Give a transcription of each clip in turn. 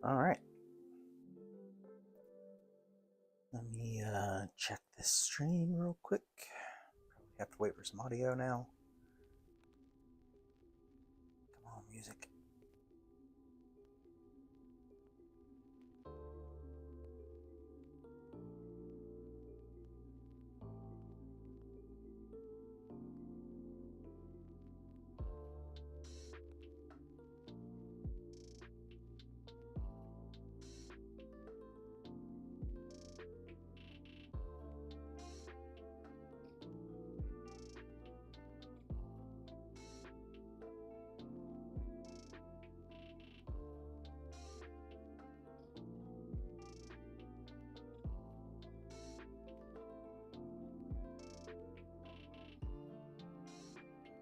All right. Let me check this stream real quick. Probably have to wait for some audio now. Come on, music.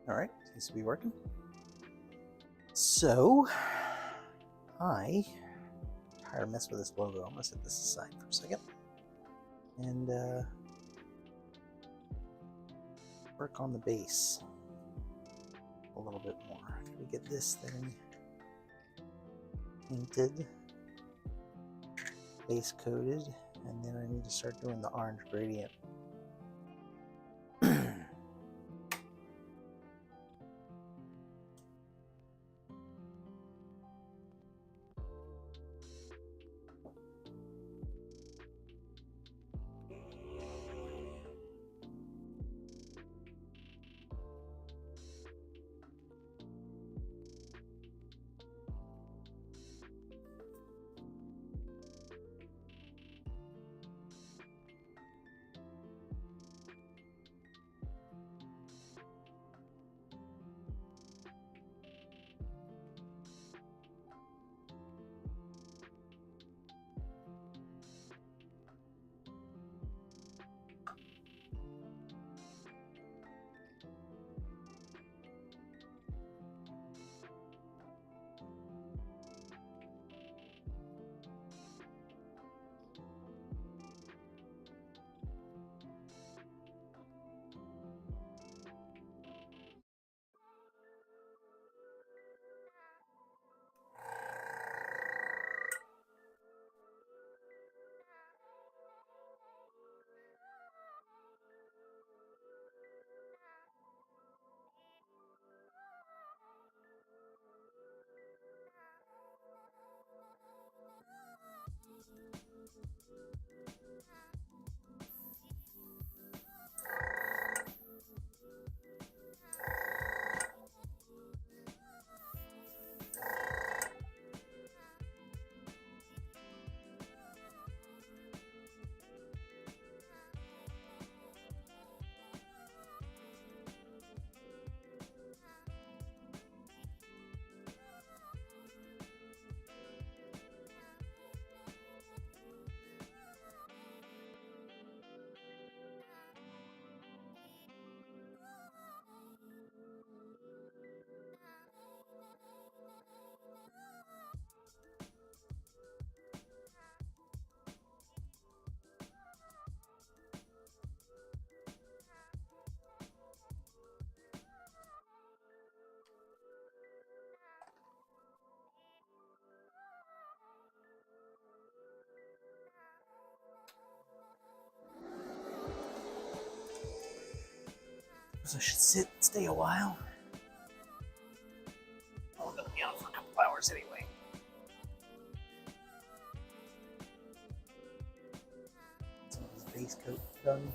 All right, seems to be working. So, I tired of messing with this logo. I'm gonna set this aside for a second and work on the base a little bit more. Can we get this thing painted, base coated, and then I need to start doing the orange gradient. So I should sit and stay a while. We're gonna be on for a couple hours anyway. Some of this base coat done.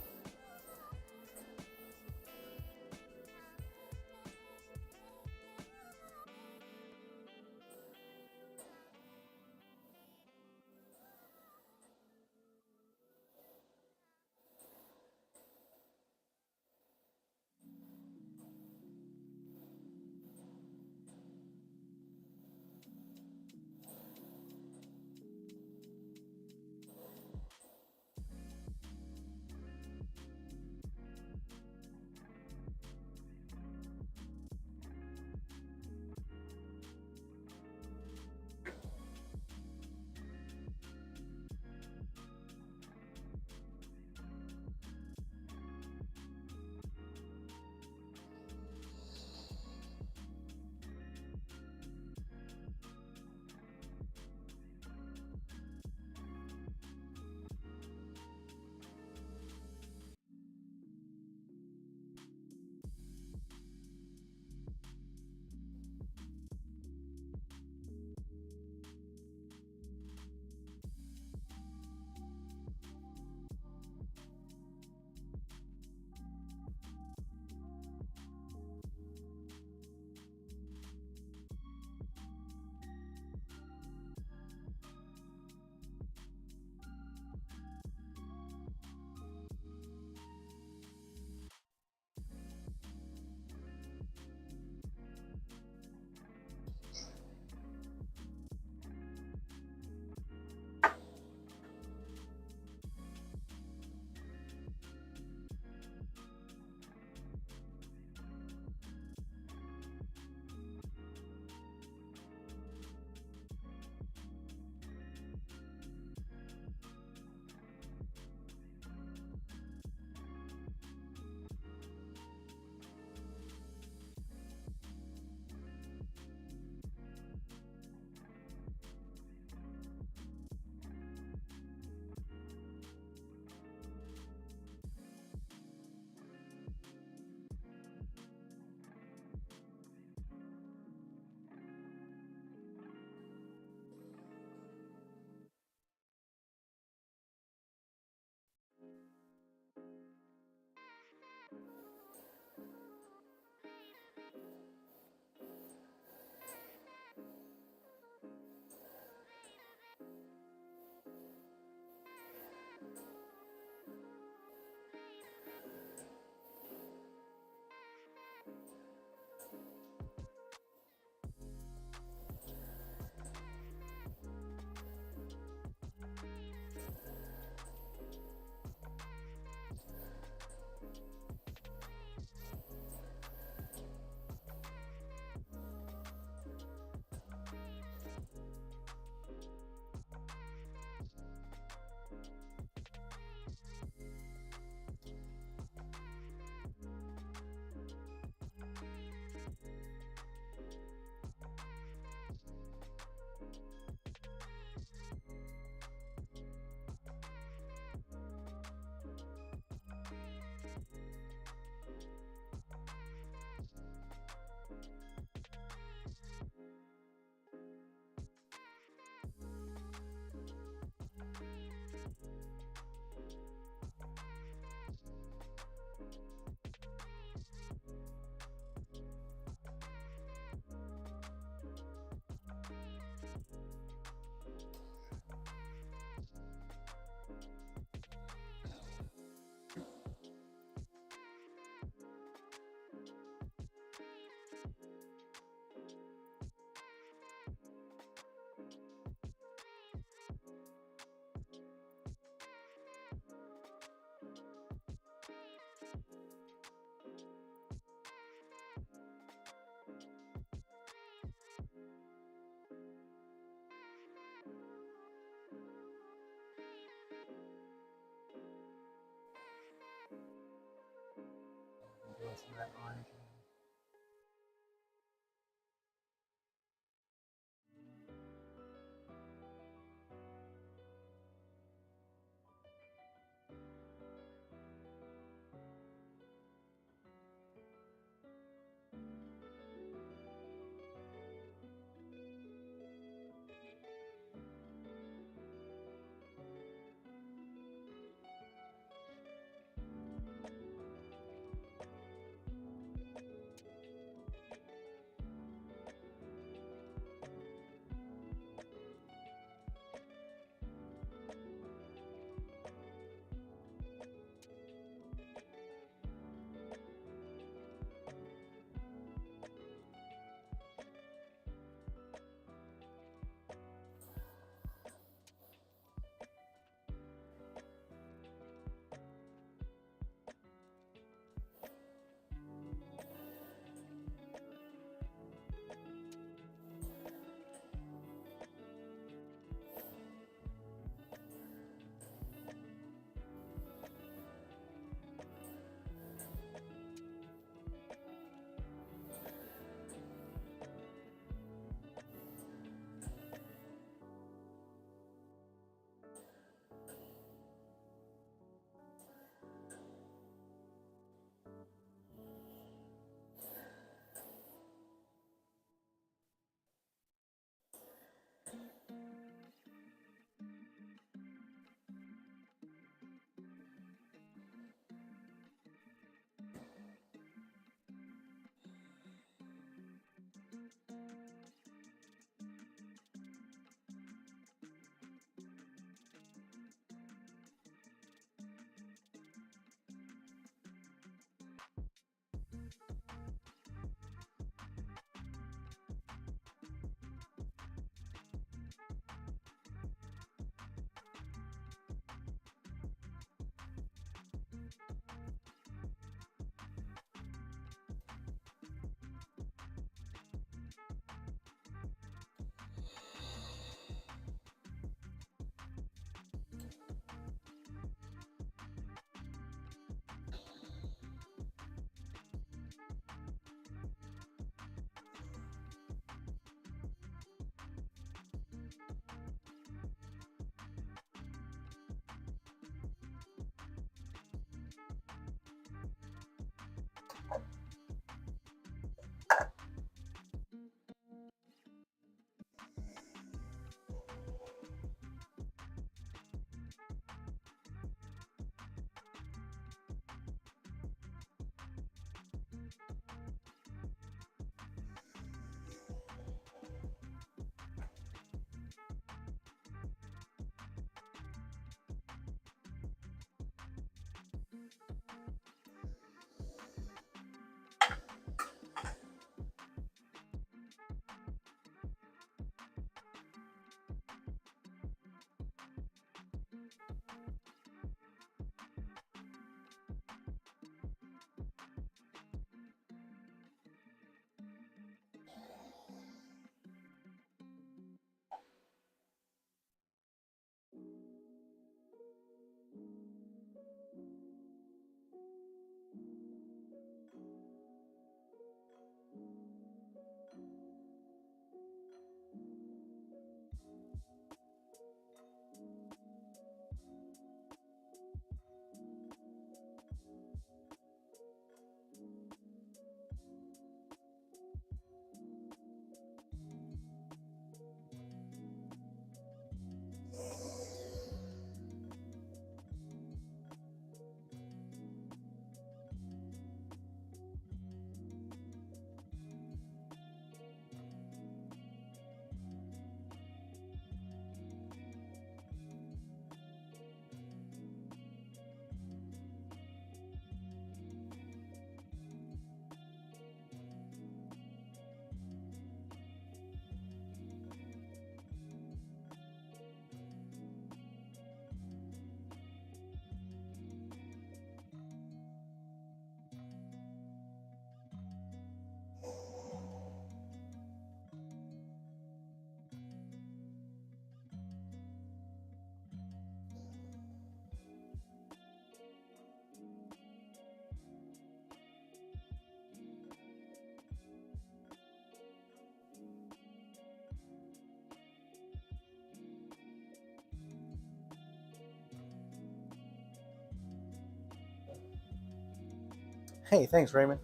Hey, thanks, Raymond.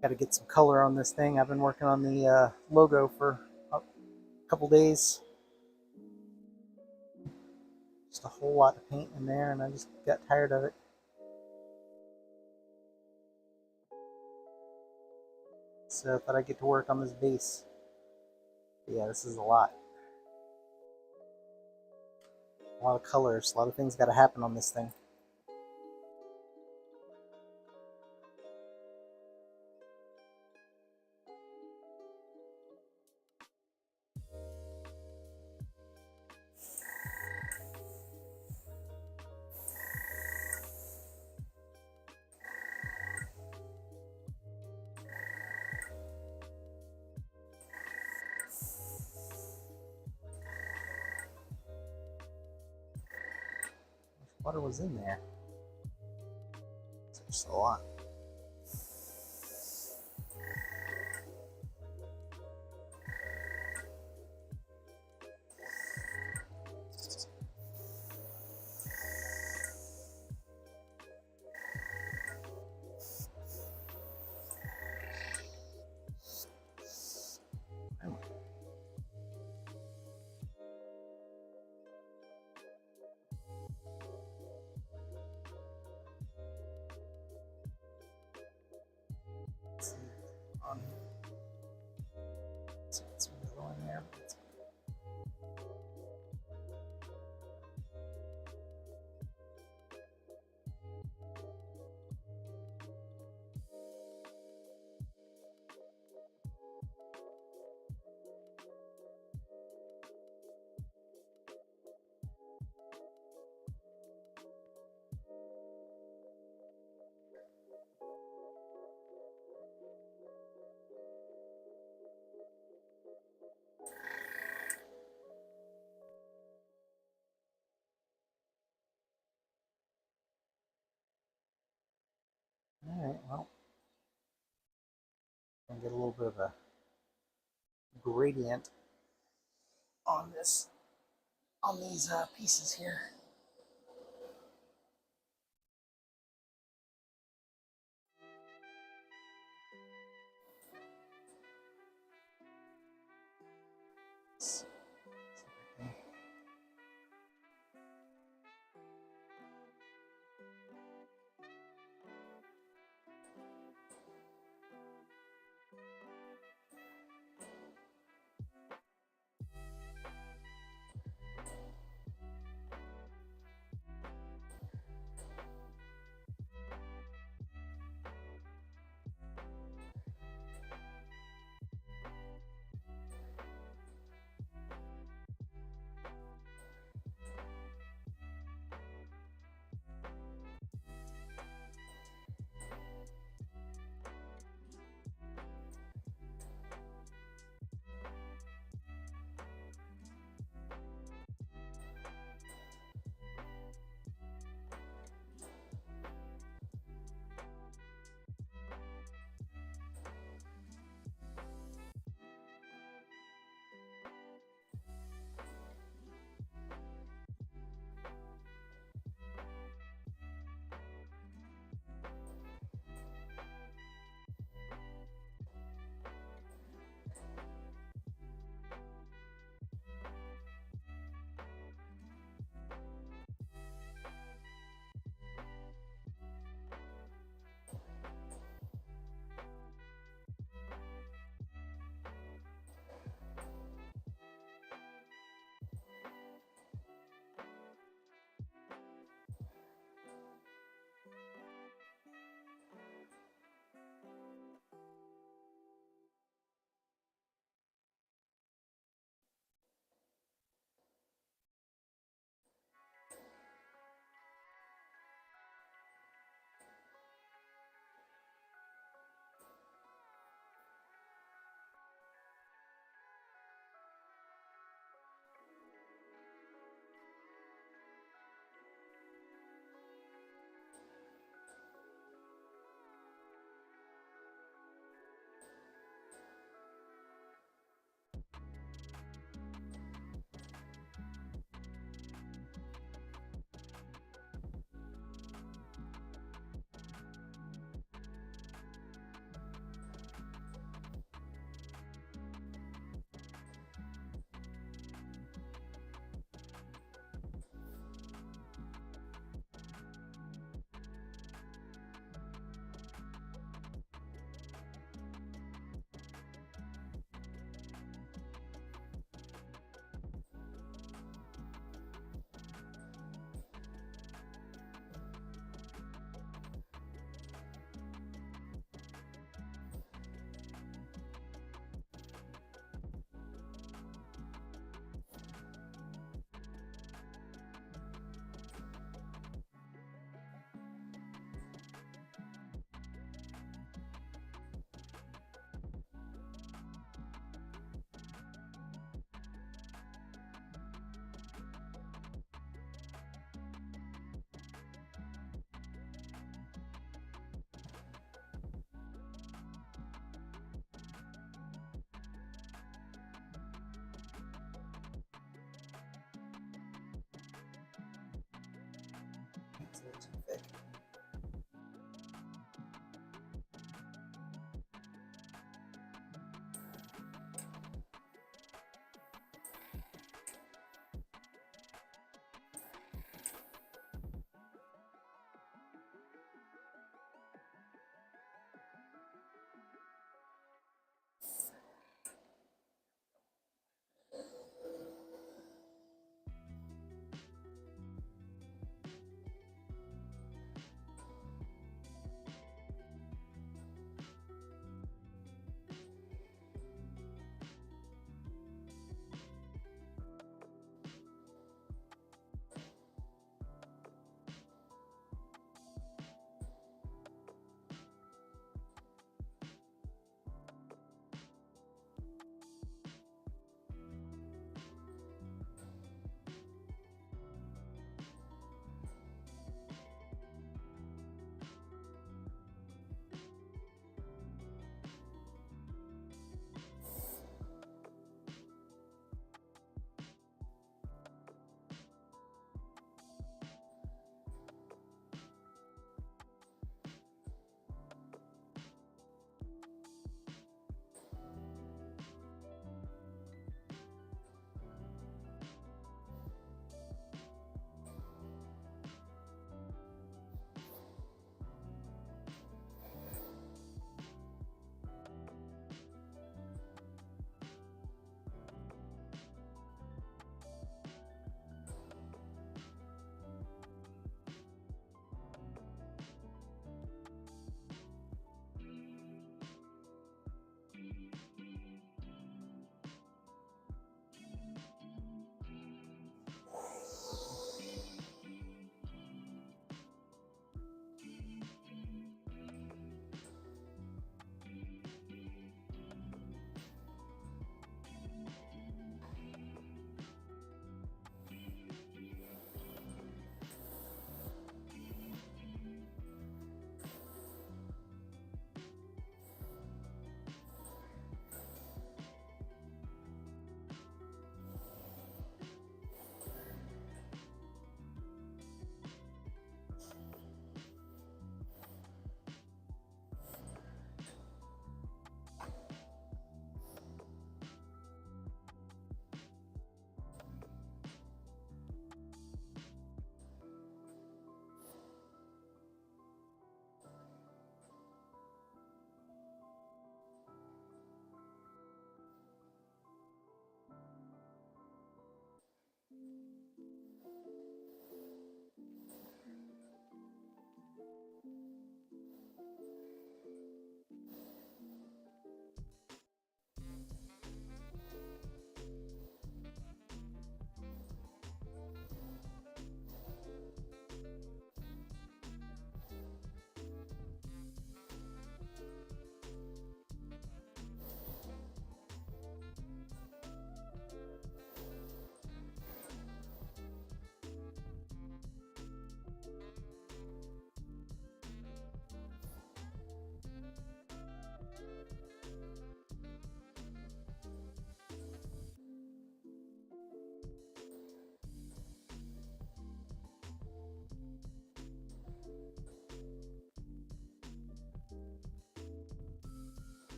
Got to get some color on this thing. I've been working on the logo for a couple days. Just a whole lot of paint in there, and I just got tired of it. So I thought I'd get to work on this base. But yeah, this is a lot. A lot of colors, a lot of things got to happen on this thing. Water was in there. It's just a lot. On some yellow in there. Alright, well, I'm gonna get a little bit of a gradient on this, on these pieces here.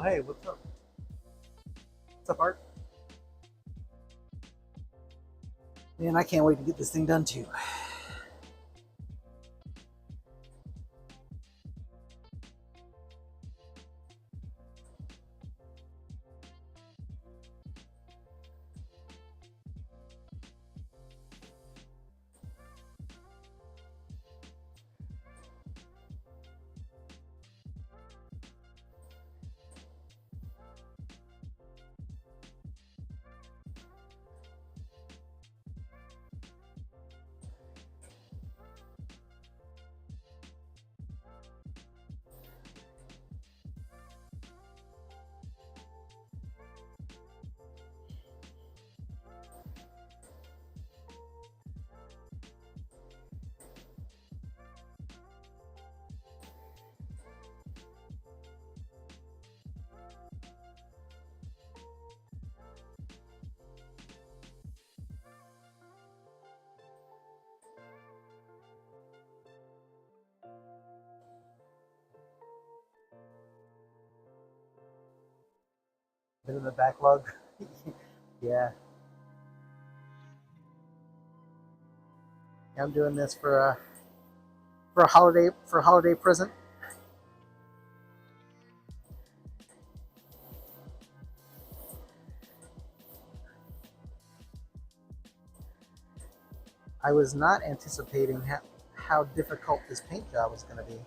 Oh, hey, what's up? What's up, Art? Man, I can't wait to get this thing done too. Bit of the backlog. Yeah, I'm doing this for a holiday present. I was not anticipating how difficult this paint job was going to be.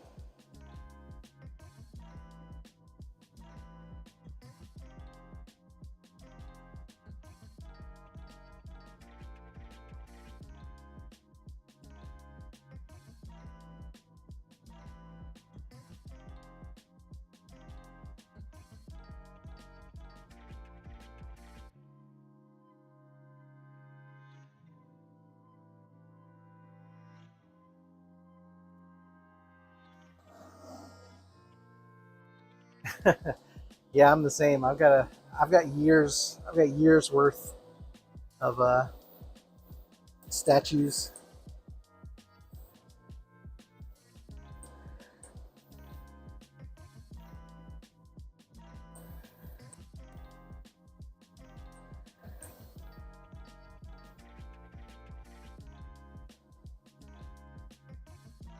Yeah, I'm the same. I've got years worth of statues.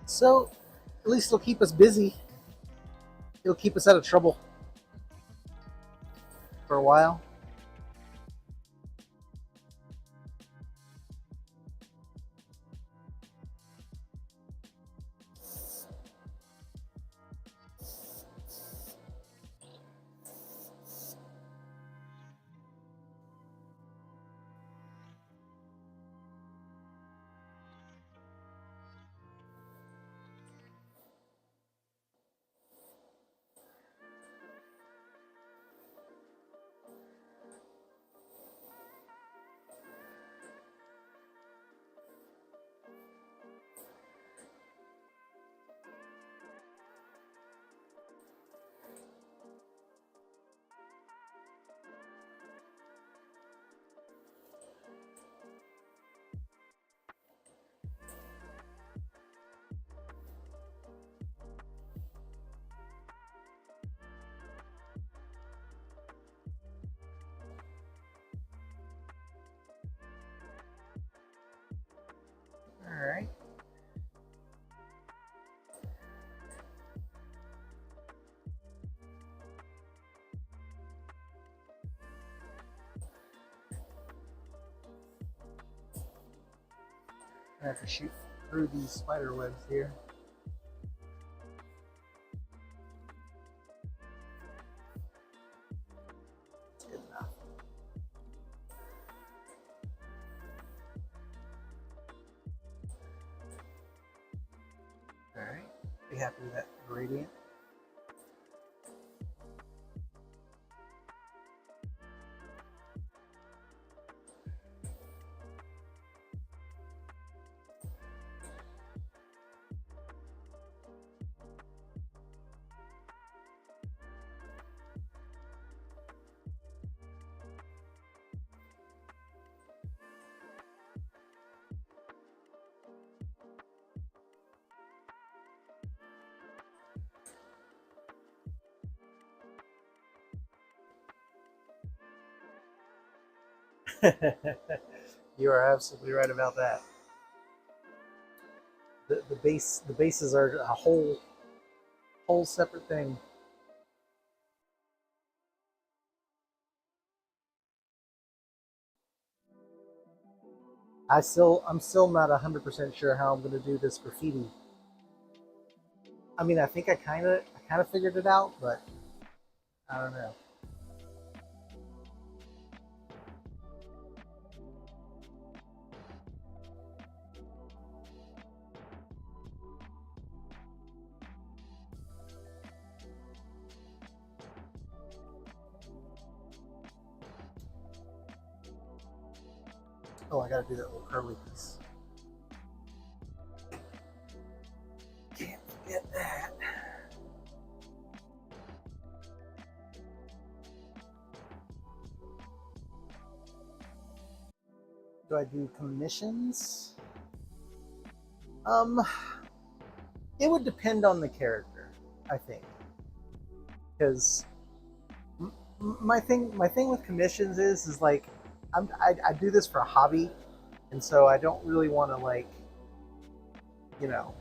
So at least it'll keep us busy. It'll keep us out of trouble for a while. All right. I have to shoot through these spider webs here. That's good enough. All right. Be happy with that gradient. You are absolutely right about that. The bases are a whole separate thing. I'm still not 100% sure how I'm going to do this graffiti. I mean, I think I kind of figured it out, but I don't know. Oh, I got to do that little curly piece. Can't forget that. Do I do commissions? Um, it would depend on the character, I think, because my thing with commissions is like I do this for a hobby, and so I don't really want to like you know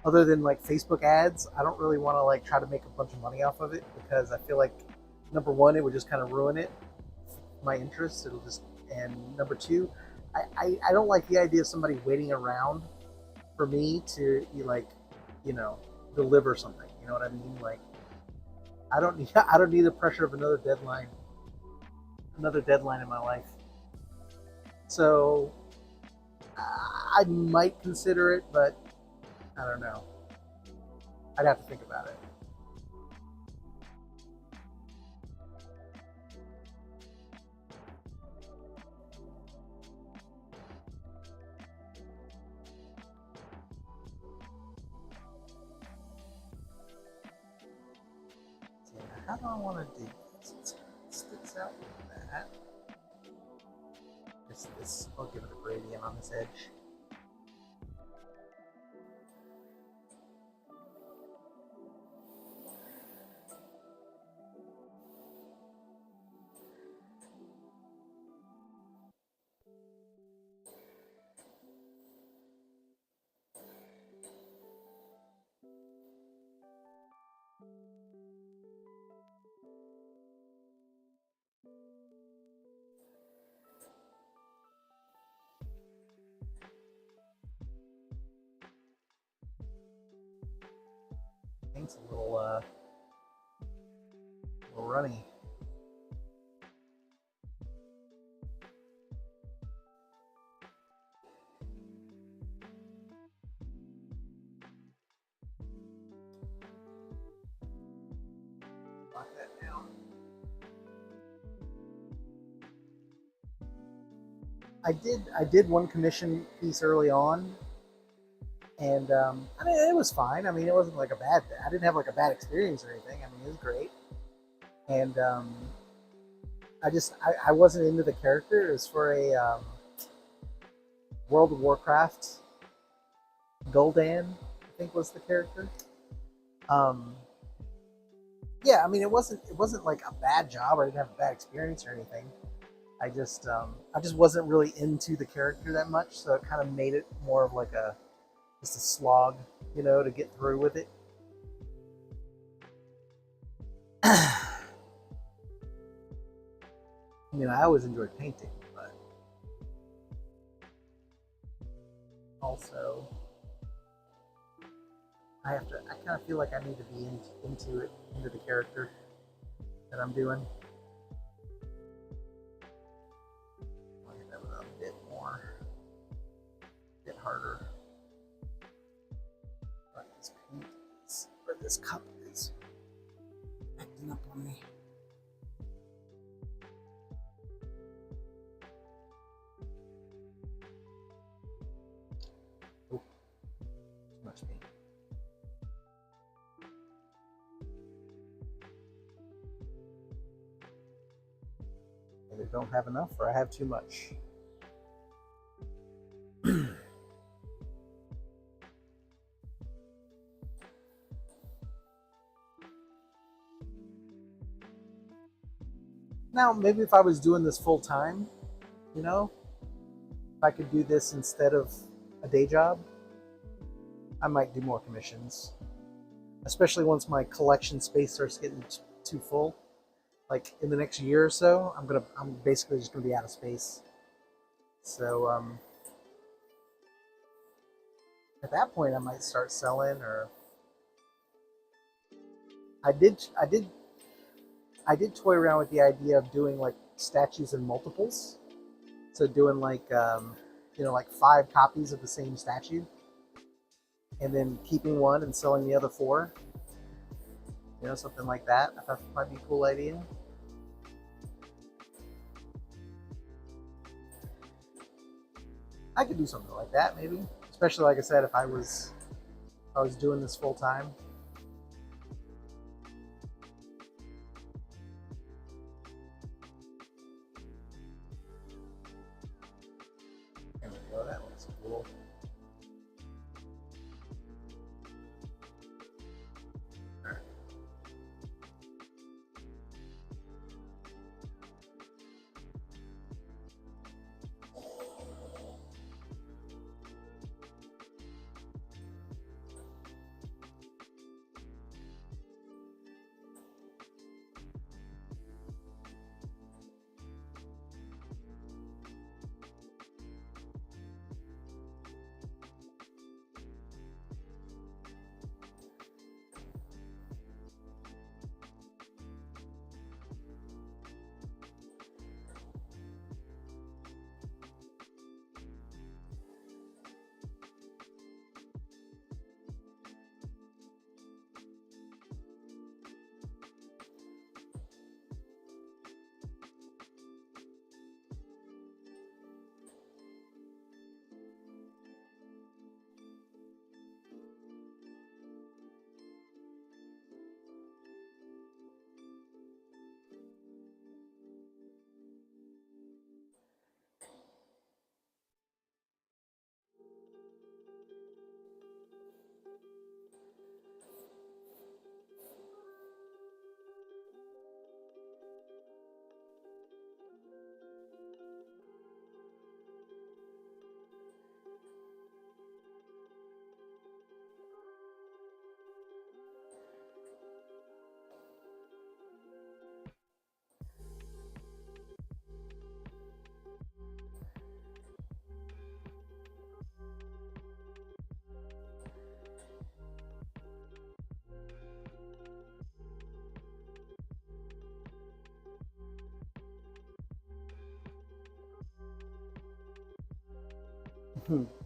other than like Facebook ads, I don't really want to like try to make a bunch of money off of it because I feel like number one, it would just kind of ruin it, my interest. It'll just and number two, I don't like the idea of somebody waiting around for me to like you know deliver something. You know what I mean? Like I don't need the pressure of another deadline in my life. So I might consider it, but I don't know. I'd have to think about it. So, how do I want to do this? It sticks out like that. I'll give it a gradient on this edge. Paint's a little runny. Lock that down. I did one commission piece early on, and I mean it was fine. I mean it wasn't like a bad. I didn't have like a bad experience or anything. I mean it was great, and I wasn't into the character. It was for a World of Warcraft. Gul'dan, I think was the character. Um, yeah, I mean it wasn't like a bad job. I didn't have a bad experience or anything. I just wasn't really into the character that much, so it kind of made it more of like a just a slog, you know, to get through with it. I mean, I always enjoyed painting, but also I kind of feel like I need to be into it, into the character that I'm doing. I'll hit that with a bit more, a bit harder. But this paint is, or this cup is acting up on me. Oh, too much paint. Either don't have enough or I have too much. Now, maybe if I was doing this full time, you know, if I could do this instead of a day job, I might do more commissions, especially once my collection space starts getting too full. Like in the next year or so, I'm basically just gonna be out of space. So at that point, I might start selling. Or I did I did I did toy around with the idea of doing like statues in multiples. So doing like like 5 copies of the same statue, and then keeping one and selling the other 4. Something like that. I thought that might be a cool idea. I could do something like that maybe, especially like I said, if I was doing this full time. There we go. That looks cool.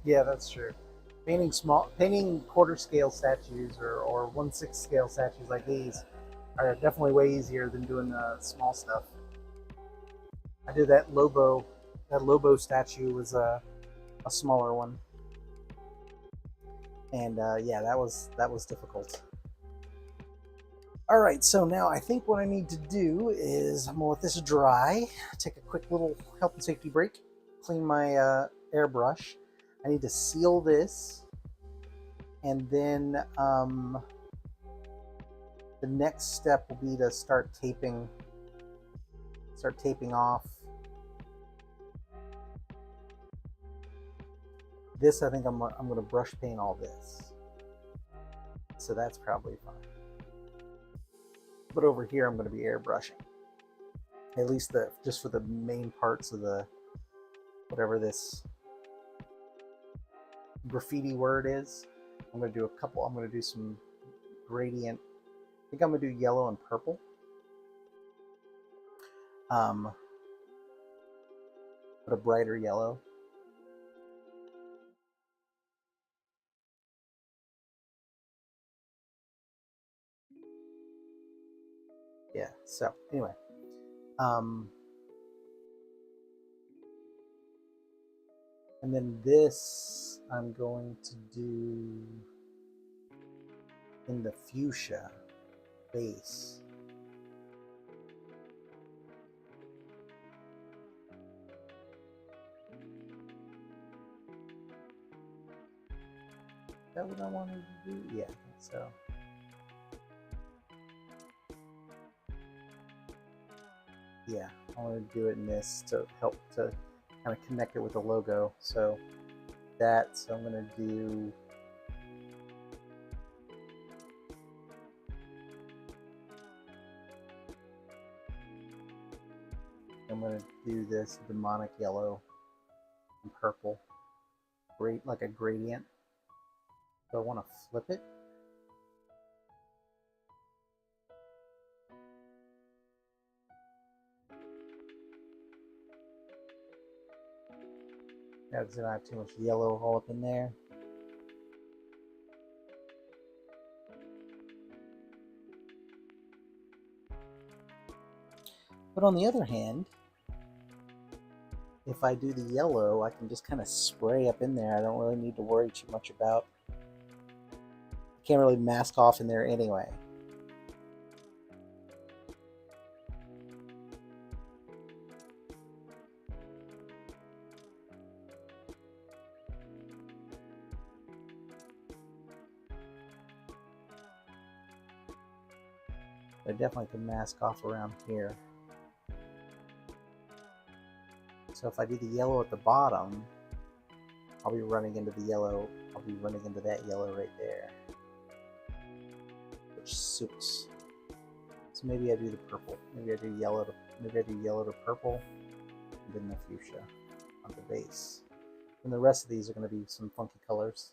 Yeah, that's true. Painting quarter scale statues or 1/6 scale statues like these are definitely way easier than doing the small stuff. I did that Lobo. That Lobo statue was a smaller one, and yeah, that was difficult. All right, so now I think what I need to do is I'm gonna let this dry, take a quick little health and safety break, clean my airbrush. I need to seal this, and then the next step will be to start taping off. This I think I'm going to brush paint all this, so that's probably fine. But over here I'm going to be airbrushing, at least just for the main parts of the whatever this graffiti word is. I'm going to do a couple. I'm going to do some gradient. I think I'm going to do yellow and purple. But a brighter yellow. Yeah, so anyway. And then this I'm going to do in the fuchsia base. Is that what I wanted to do? Yeah, I think so. Yeah, I want to do it in this to help to kind of connect it with the logo. So I'm going to do. I'm going to do this demonic yellow and purple, great like a gradient. So I want to flip it. Now because I don't have too much yellow all up in there. But on the other hand, if I do the yellow, I can just kind of spray up in there. I don't really need to worry too much about. Can't really mask off in there anyway. I definitely can mask off around here. So if I do the yellow at the bottom, I'll be running into the yellow. I'll be running into that yellow right there, which suits. So maybe I do the purple. Maybe I do yellow to purple, and then the fuchsia on the base. And the rest of these are going to be some funky colors.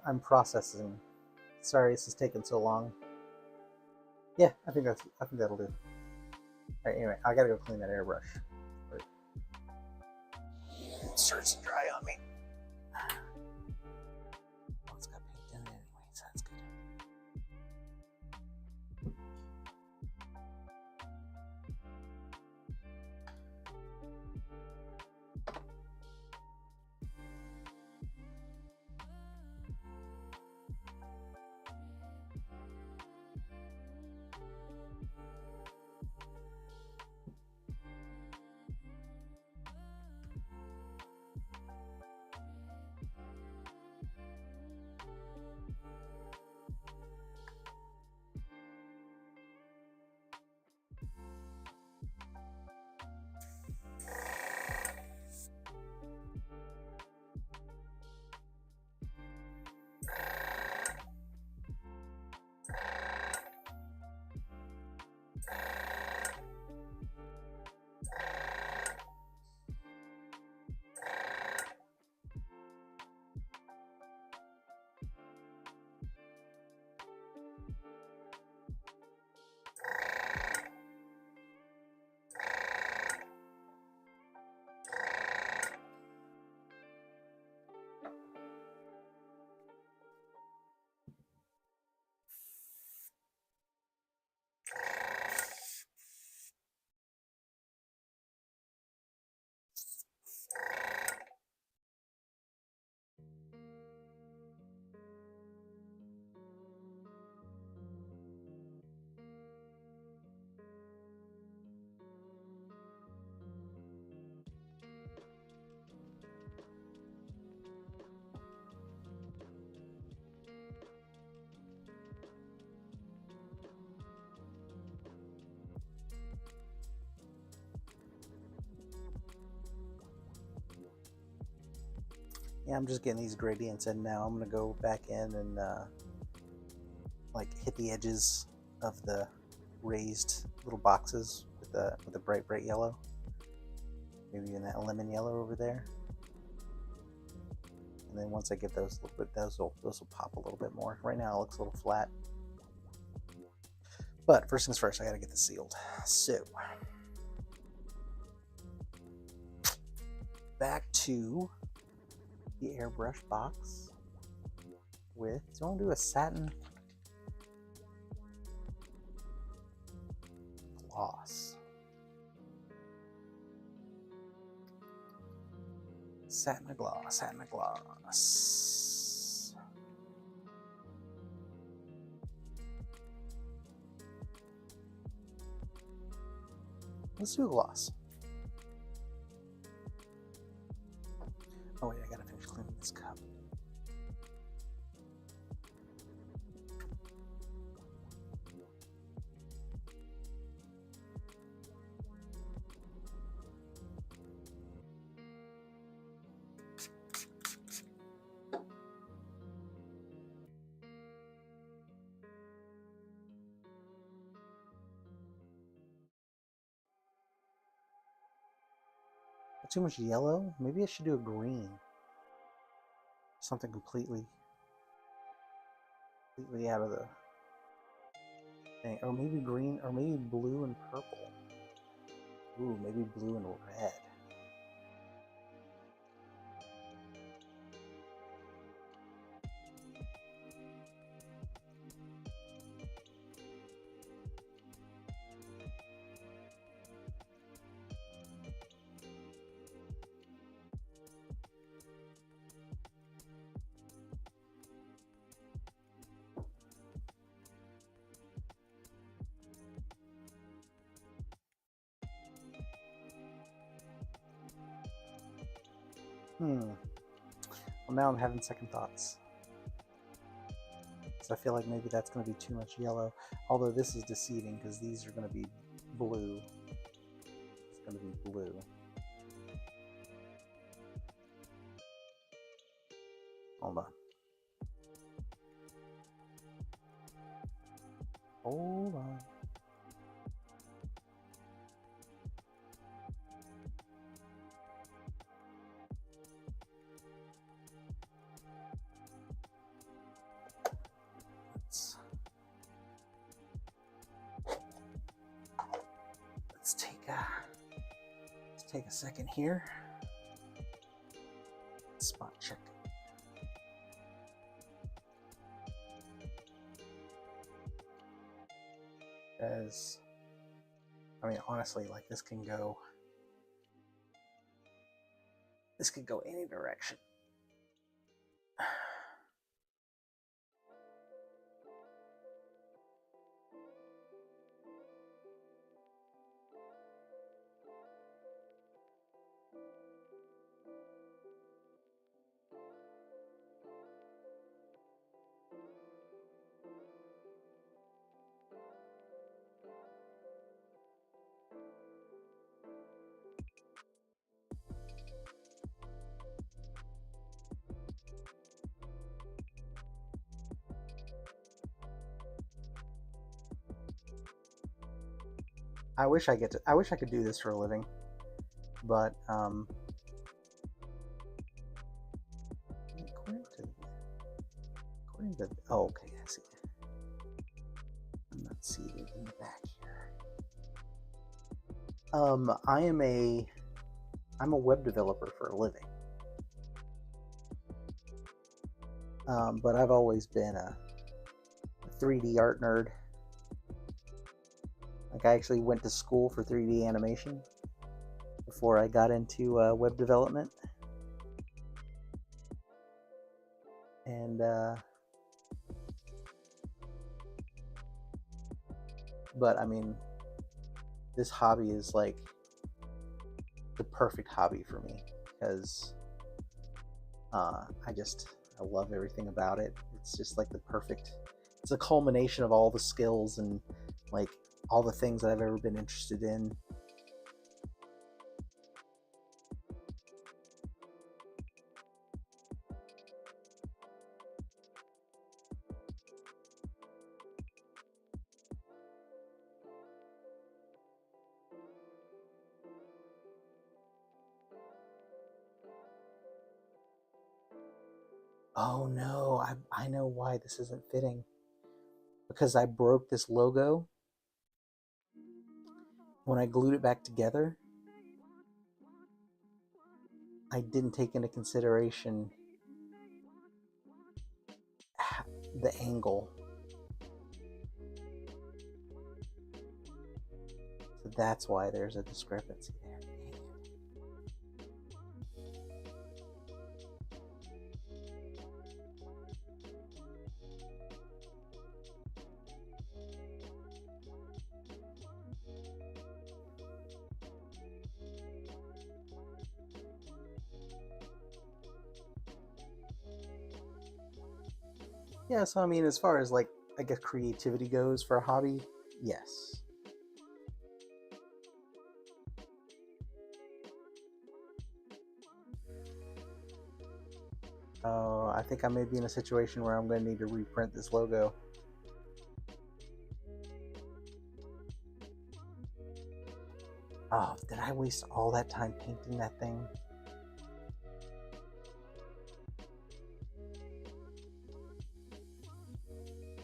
I'm processing. Sorry, this is taking so long. Yeah, I think that'll do. All right, anyway, I gotta go clean that airbrush. It starts to dry on me. Oh, it's got paint in it anyway, so that's good. Yeah, I'm just getting these gradients in now. I'm gonna go back in and like hit the edges of the raised little boxes with the bright yellow. Maybe even that lemon yellow over there. And then once I get those a little bit, those will pop a little bit more. Right now it looks a little flat. But first things first, I gotta get this sealed. So back to the airbrush box with, do you want to do a satin gloss? Satin gloss. Let's do a gloss. Oh wait, I gotta finish cleaning this cup. Too much yellow? Maybe I should do a green. Something completely out of the thing. Or maybe green, or maybe blue and purple. Ooh, maybe blue and red. Well, now I'm having second thoughts. So I feel like maybe that's going to be too much yellow. Although this is deceiving because these are going to be blue. It's going to be blue. Hold on. Hold on. Let's take a second here. Spot check. As I mean, honestly, like this could go any direction. I wish I could do this for a living, but according to oh, okay, I see. I'm not seated in the back here. I'm a web developer for a living, but I've always been a 3D art nerd. Like I actually went to school for 3D animation before I got into web development. And but I mean, this hobby is like the perfect hobby for me because I love everything about it. It's just like it's a culmination of all the skills and like all the things that I've ever been interested in. Oh no, I know why this isn't fitting. Because I broke this logo when I glued it back together. I didn't take into consideration the angle. So that's why there's a discrepancy there. Yeah, so I mean, as far as like, I guess creativity goes for a hobby, yes. I think I may be in a situation where I'm going to need to reprint this logo. Oh, did I waste all that time painting that thing?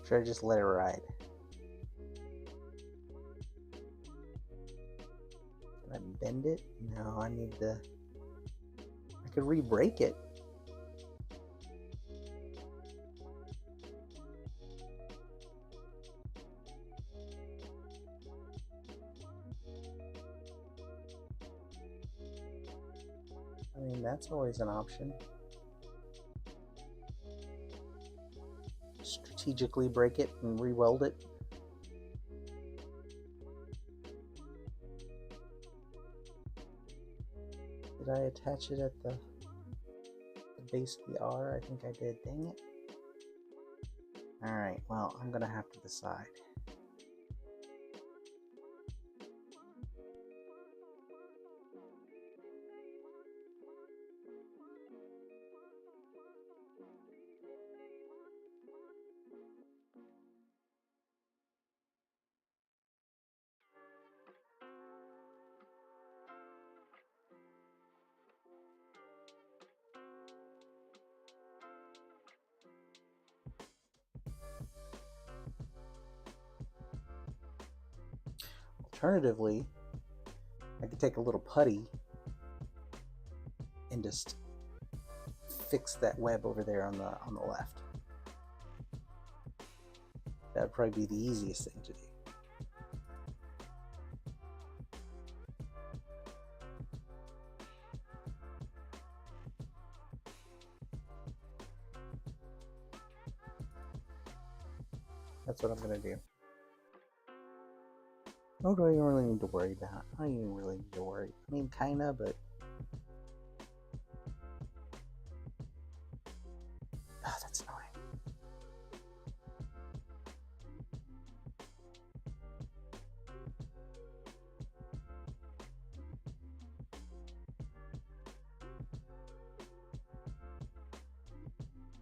Should I just let it ride? Can I bend it? No, I need to... I could re-break it. I mean, that's always an option. Strategically break it and re-weld it. Did I attach it at the base of the R? I think I did. Dang it. Alright, well, I'm gonna have to decide. Alternatively, I could take a little putty and just fix that web over there on the left. That would probably be the easiest thing to do. That's what I'm gonna do. What do I really need to worry about? I don't even really need to worry. I mean, kinda, but... Oh, that's annoying.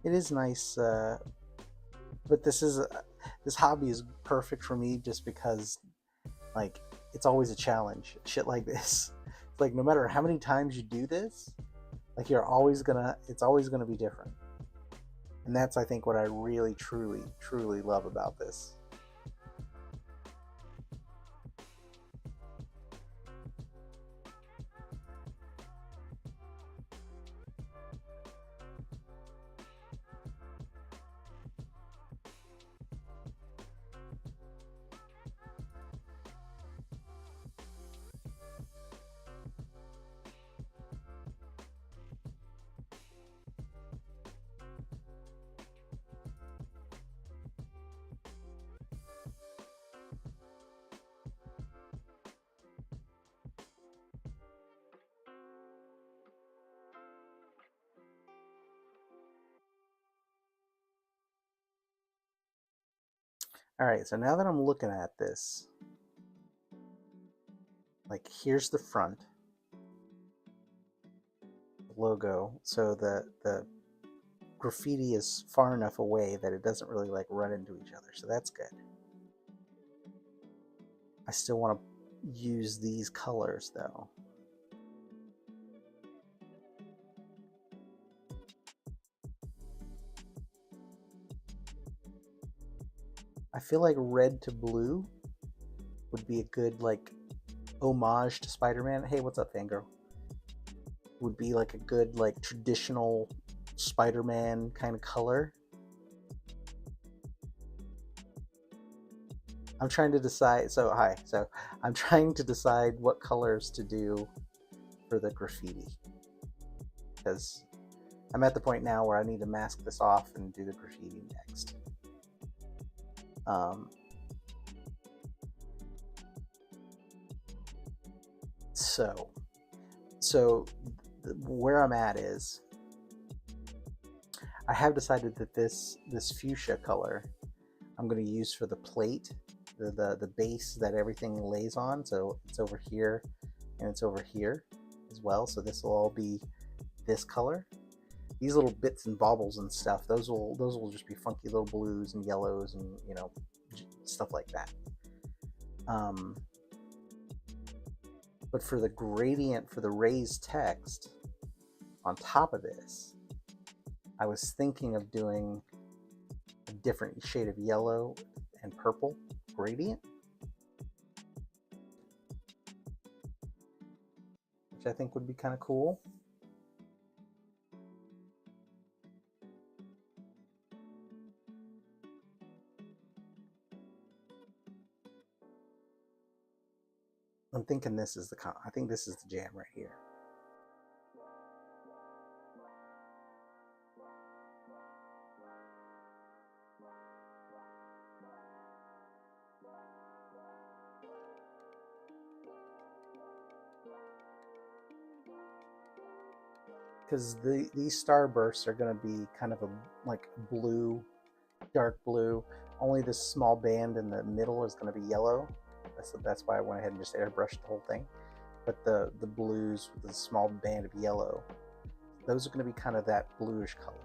It is nice, but this hobby is perfect for me just because, like, it's always a challenge. Shit like this. It's like, no matter how many times you do this, like, it's always gonna be different. And that's, I think, what I really, truly, truly love about this. All right, so now that I'm looking at this, like, here's the front logo, so the graffiti is far enough away that it doesn't really like run into each other, so that's good. I still want to use these colors though. I feel like red to blue would be a good like homage to Spider-Man. Hey, what's up, Fangirl? Would be like a good like traditional Spider-Man kind of color. I'm trying to decide. So hi. So I'm trying to decide what colors to do for the graffiti because I'm at the point now where I need to mask this off and do the graffiti next. So where I'm at is I have decided that this fuchsia color I'm going to use for the plate, the base that everything lays on. So it's over here and it's over here as well. So this will all be this color. These little bits and baubles and stuff, those will just be funky little blues and yellows and, you know, stuff like that. But for the gradient for the raised text on top of this, I was thinking of doing a different shade of yellow and purple gradient, which I think would be kind of cool. I'm thinking this is I think this is the jam right here. Because these starbursts are going to be kind of like blue, dark blue. Only this small band in the middle is going to be yellow. That's why I went ahead and just airbrushed the whole thing. But the blues with a small band of yellow, those are going to be kind of that bluish color.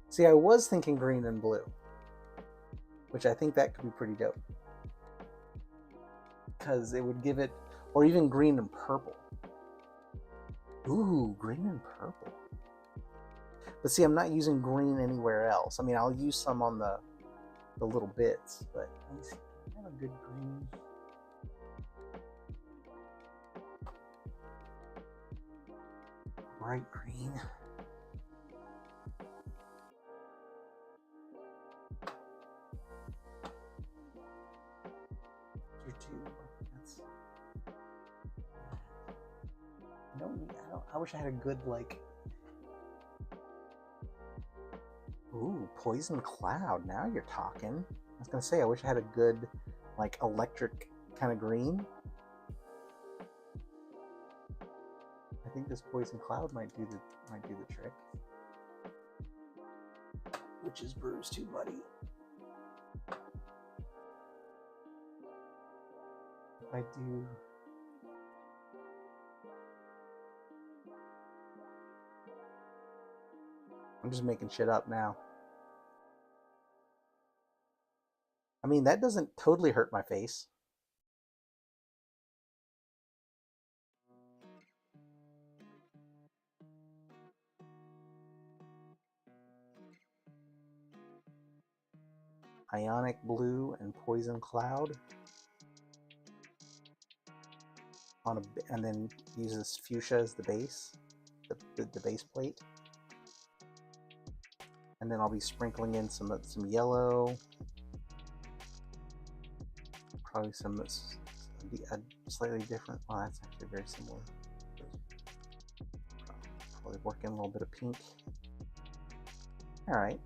See, I was thinking green and blue, which I think that could be pretty dope. Because it would give it, or even green and purple. Ooh, green and purple. But see, I'm not using green anywhere else. I mean, I'll use some on the little bits, but let me see. I have a good green. Bright green. I wish I had a good, like, ooh, Poison Cloud. Now you're talking. I was gonna say, I wish I had a good, like, electric kind of green. I think this Poison Cloud might do the trick. Which is Brew's too muddy. If I do. I'm just making shit up now. I mean, that doesn't totally hurt my face. Ionic Blue and Poison Cloud. And then use this fuchsia as the base, the base plate. And then I'll be sprinkling in some yellow, probably some slightly different. Well, that's actually very similar. Probably work in a little bit of pink. All right.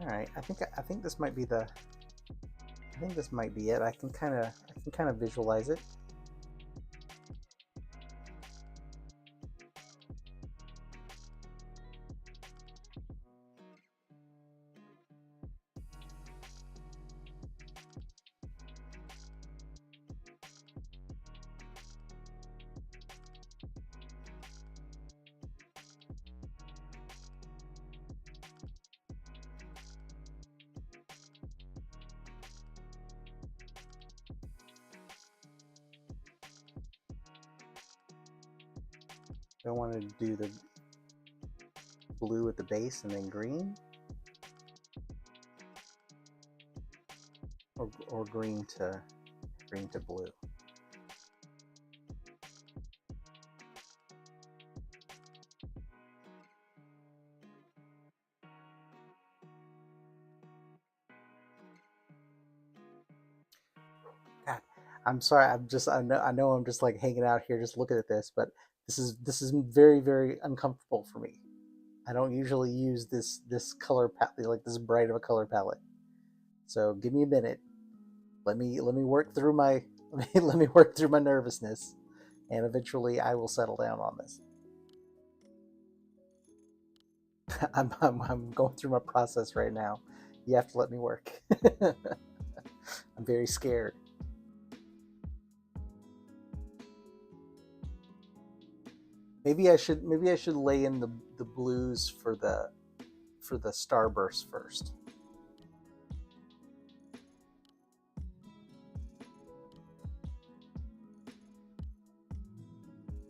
All right. I think this might be the. I think this might be it. I can kind of visualize it. I wanted to do the blue at the base and then green, or green to blue. God, I'm sorry. I know I'm just like hanging out here, just looking at this, but this is very, very uncomfortable for me. I don't usually use this color palette, like this bright of a color palette. So give me a minute. Let me work through my let me work through my nervousness, and eventually I will settle down on this. I'm going through my process right now. You have to let me work. I'm very scared. Maybe I should lay in the blues for the starburst first.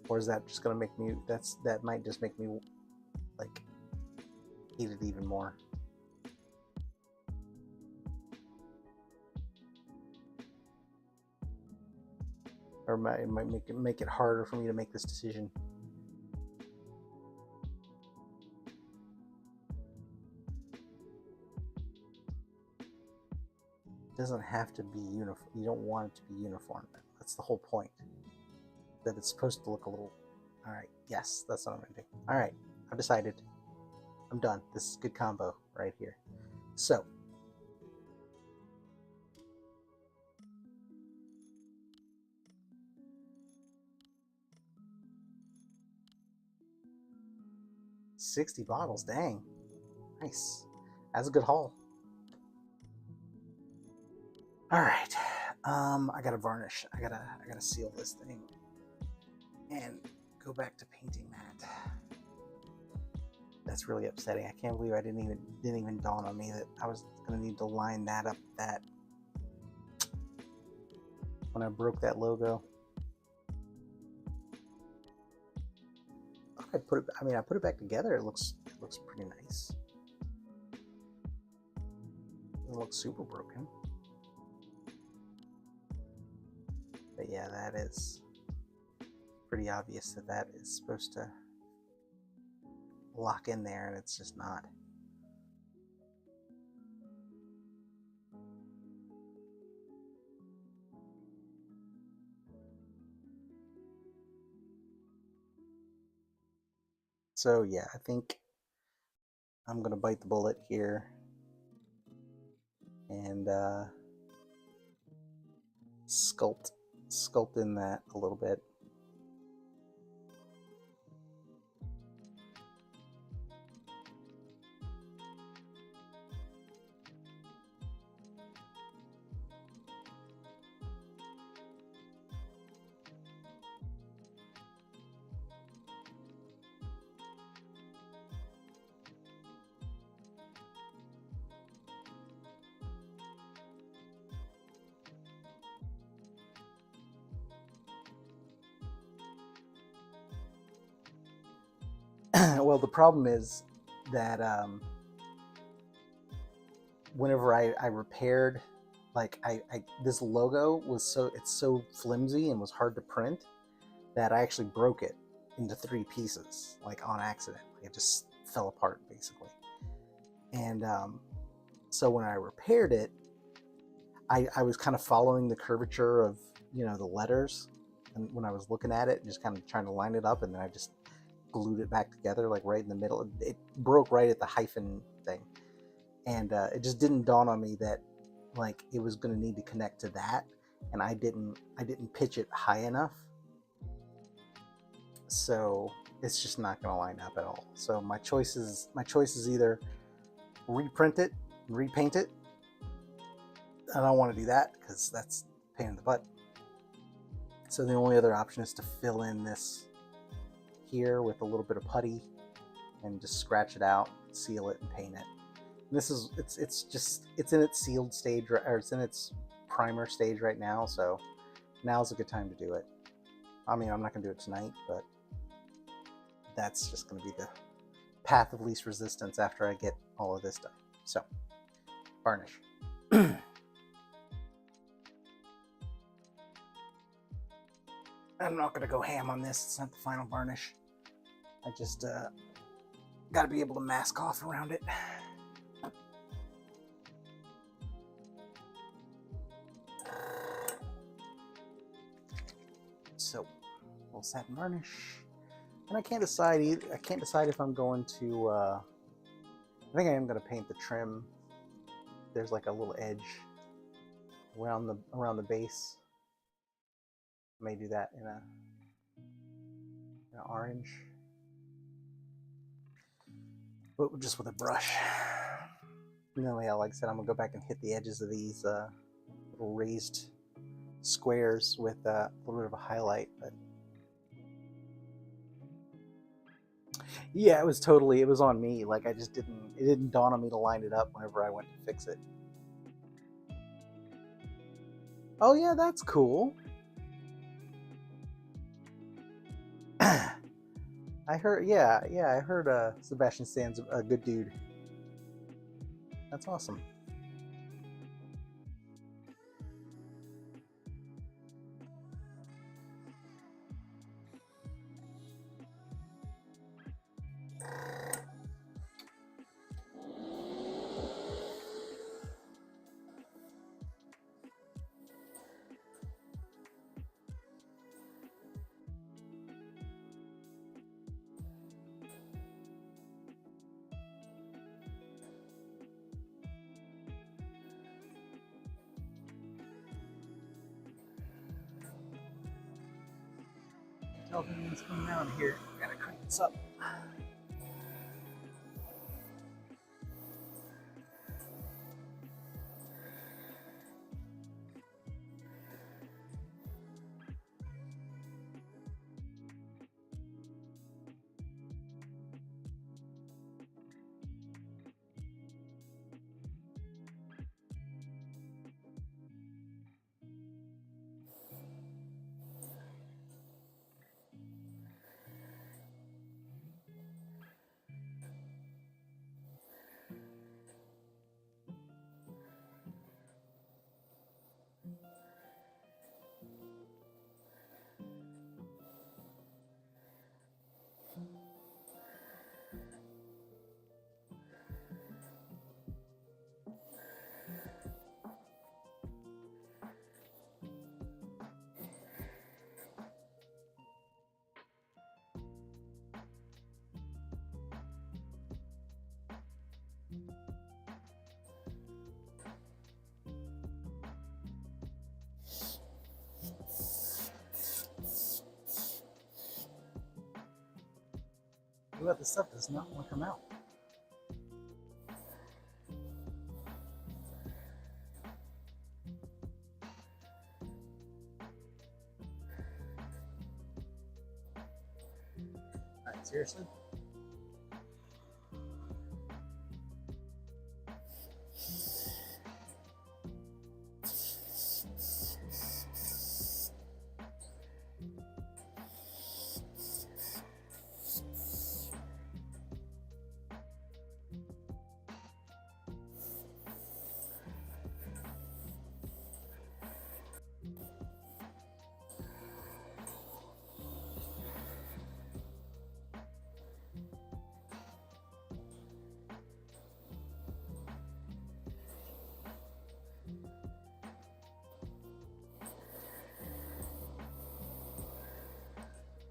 Or is that just gonna make me that might just make me like hate it even more. Or it might make it harder for me to make this decision. It doesn't have to be uniform. You don't want it to be uniform. That's the whole point. That it's supposed to look a little. All right. Yes, that's what I'm gonna do. All right. I've decided. I'm done. This is a good combo right here. So. $60 bottles, dang. Nice. That's a good haul. All right. I gotta varnish. I gotta seal this thing and go back to painting that. That's really upsetting. I can't believe I didn't even dawn on me that I was gonna need to line that up when I broke that logo. I put it back together. It looks pretty nice. It doesn't look super broken. But yeah, that is pretty obvious that is supposed to lock in there, and it's just not. So yeah, I think I'm gonna bite the bullet here and sculpt in that a little bit. Well, the problem is that whenever I repaired, like this logo was so flimsy and was hard to print that I actually broke it into 3 pieces, like on accident. It just fell apart basically. And so when I repaired it, I was kind of following the curvature of the letters, and when I was looking at it, just kind of trying to line it up, and then I just glued it back together, like right in the middle. It broke right at the hyphen thing, and it just didn't dawn on me that like it was going to need to connect to that, and I didn't pitch it high enough, so it's just not going to line up at all. So my choice is either reprint it, repaint it. I don't want to do that because that's a pain in the butt. So the only other option is to fill in this here with a little bit of putty and just scratch it out, seal it, and paint it. And this is it's in its sealed stage, or it's in its primer stage right now, so now's a good time to do it. I mean, I'm not gonna do it tonight, but that's just gonna be the path of least resistance after I get all of this done. So varnish. I'm not gonna go ham on this. It's not the final varnish. I just gotta be able to mask off around it. So, we'll satin varnish. And I can't decide either. I can't decide if I'm going to. I think I am going to paint the trim. There's like a little edge around the base. I may do that in an orange, but just with a brush. No, yeah, like I said, I'm gonna go back and hit the edges of these little raised squares with a little bit of a highlight. But yeah, it was on me. Like it didn't dawn on me to line it up whenever I went to fix it. Oh yeah, that's cool. I heard, I heard Sebastian Stan's a good dude. That's awesome. Tell them what's coming out here. Gotta crank this up. But the stuff does not want to come out. Alright, seriously?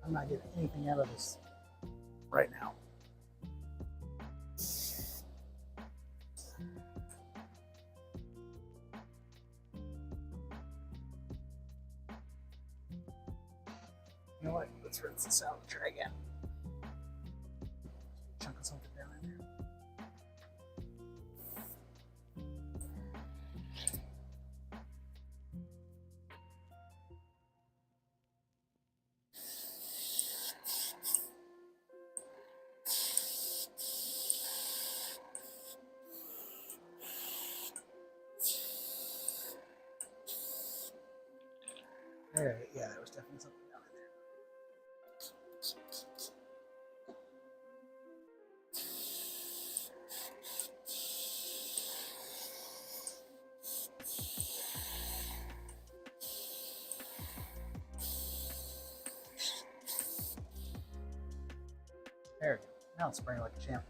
I'm not getting anything out of this right now. You know what? Let's rinse this out and try again. Chunk of something down in there. Alright, yeah, there was definitely something down in there. There we go. Now it's spraying like a champ.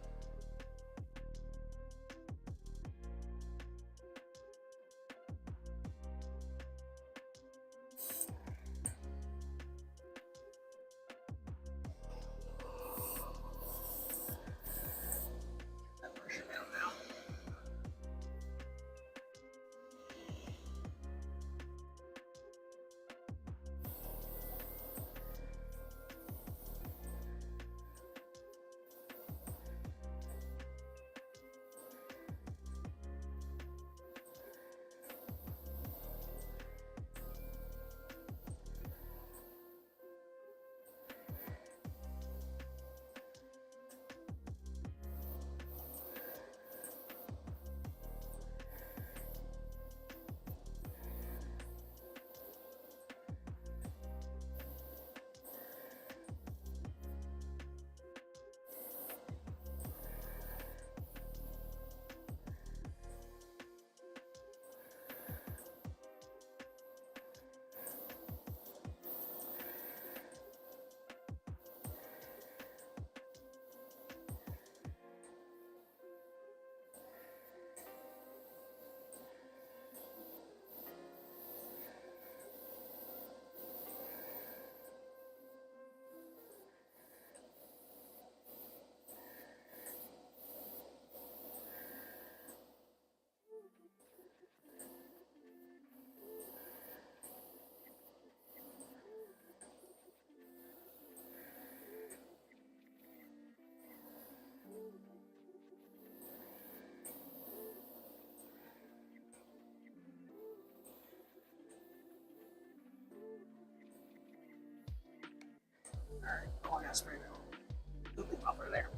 spray now. Oop, up there.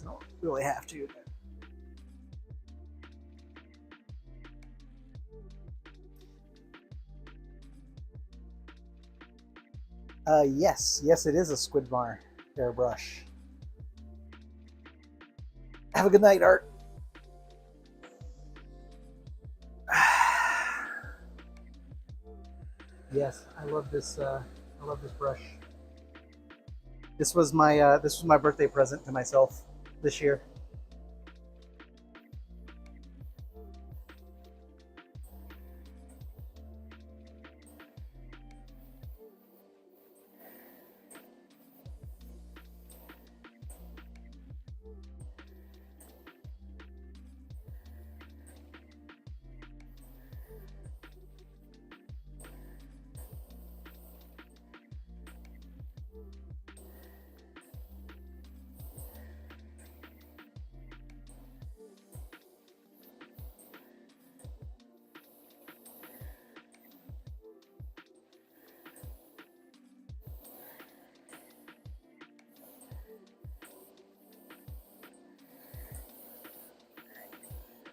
Don't really have to. Yes, it is a Squidmar airbrush. Have a good night, Art. Yes, I love this. I love this brush. This was my birthday present to myself this year.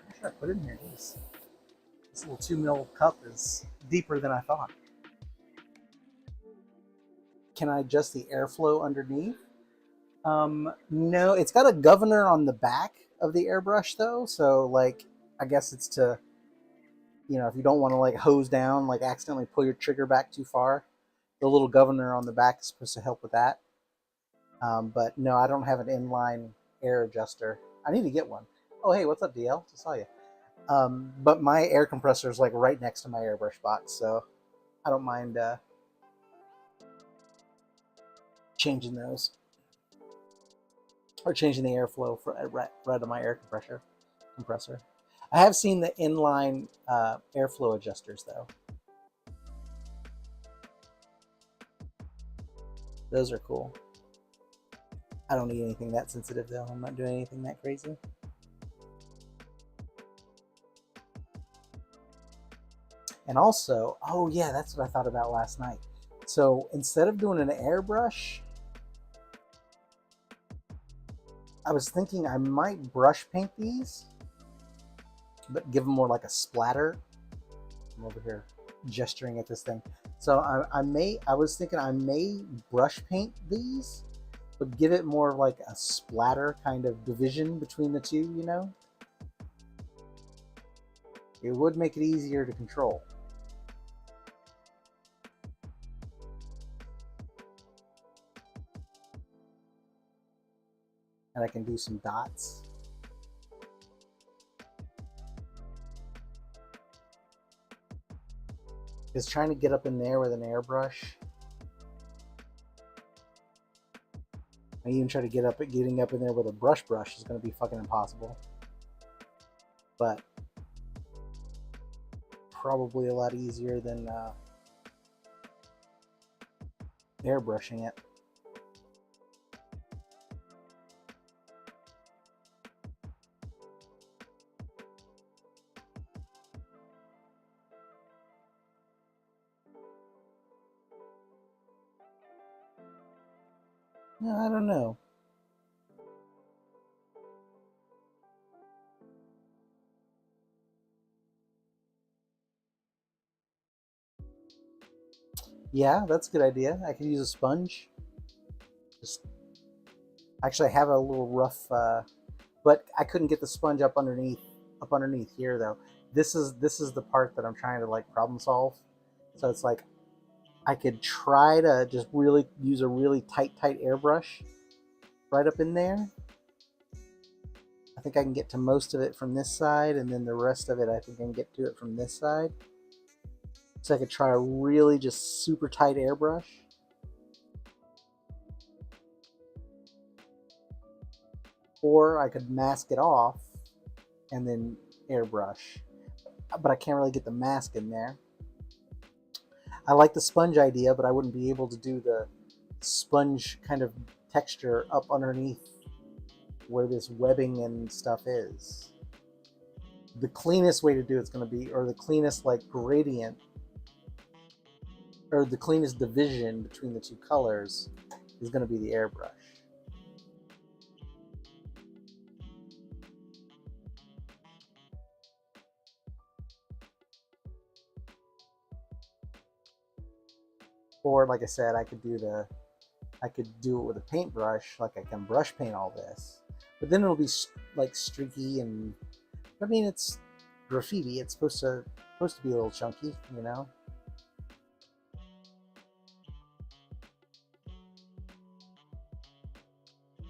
What should I put in here? This little 2 ml cup is deeper than I thought. Can I adjust the airflow underneath? No, it's got a governor on the back of the airbrush though, so like I guess it's to, you know, if you don't want to like hose down, like accidentally pull your trigger back too far, the little governor on the back is supposed to help with that. But no, I don't have an inline air adjuster. I need to get one. Oh, hey, what's up, DL? Just saw you. But my air compressor is like right next to my airbrush box, so I don't mind changing those or changing the airflow for right on my air compressor. I have seen the inline airflow adjusters though. Those are cool. I don't need anything that sensitive though. I'm not doing anything that crazy. And also, oh yeah, that's what I thought about last night. So instead of doing an airbrush, I was thinking I might brush paint these, but give them more like a splatter. I'm over here gesturing at this thing. So I was thinking I may brush paint these, but give it more like a splatter kind of division between the two, you know? It would make it easier to control. And I can do some dots. Just trying to get up in there with an airbrush. I even try to getting up in there with a brush is going to be fucking impossible. But probably a lot easier than airbrushing it. No, I don't know. Yeah, that's a good idea. I could use a sponge. Just actually, I have a little rough, but I couldn't get the sponge up underneath here though. This is the part that I'm trying to like problem solve. So it's like I could try to just really use a really tight airbrush right up in there. I think I can get to most of it from this side, and then the rest of it I think I can get to it from this side. So I could try a really just super tight airbrush. Or I could mask it off and then airbrush. But I can't really get the mask in there. I like the sponge idea, but I wouldn't be able to do the sponge kind of texture up underneath where this webbing and stuff is. The cleanest way to do it's going to be, or the cleanest like gradient, or the cleanest division between the two colors is going to be the airbrush. Or like I said, I could do it with a paintbrush, like I can brush paint all this, but then it'll be like streaky, and I mean it's graffiti. It's supposed to be a little chunky, you know.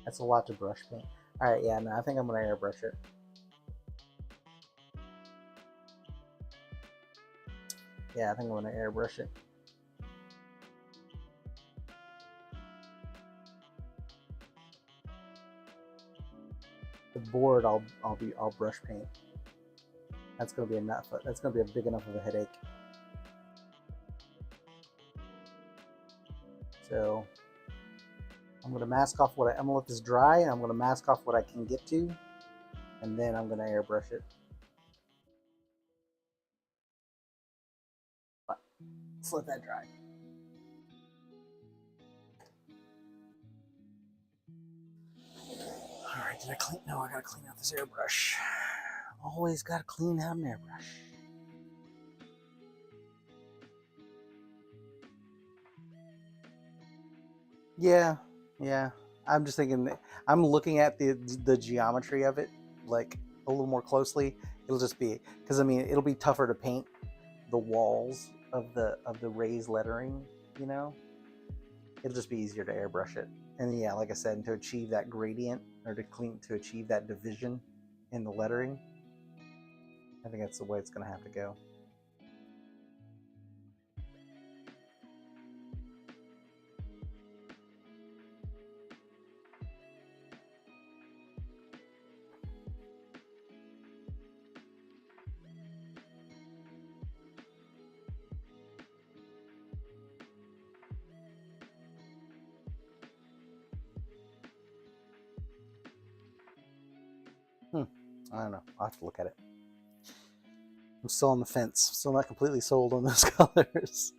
That's a lot to brush paint. All right, yeah, no, I think I'm gonna airbrush it. Yeah, I think I'm gonna airbrush it. The board, I'll brush paint. That's gonna be enough. That's gonna be a big enough of a headache. So I'm gonna mask off I'm gonna let this dry, and I'm gonna mask off what I can get to, and then I'm gonna airbrush it. But let's let that dry. All right, did I clean? No, I gotta clean out this airbrush. Always gotta clean out an airbrush. Yeah, yeah. I'm just thinking. I'm looking at the geometry of it like a little more closely. It'll just be because I mean it'll be tougher to paint the walls of the raised lettering. You know, it'll just be easier to airbrush it. And yeah, like I said, to achieve that gradient or to achieve that division in the lettering, I think that's the way it's going to have to go. I don't know. I'll have to look at it. I'm still on the fence. Still not completely sold on those colors.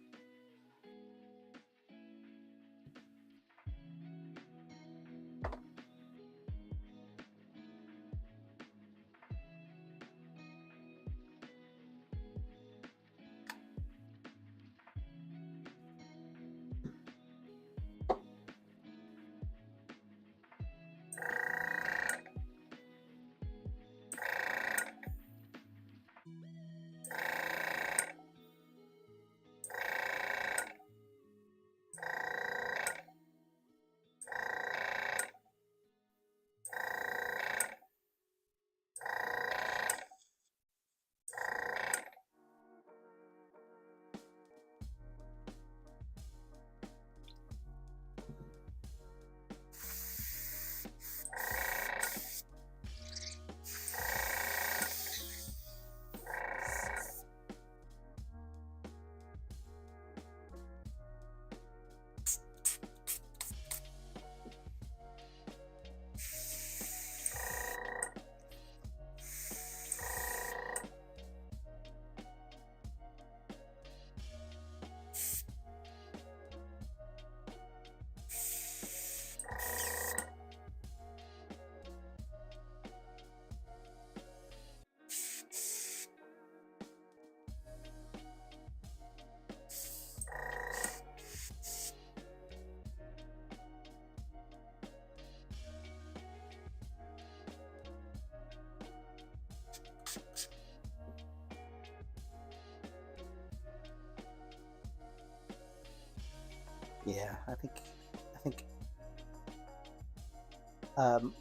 Yeah, I think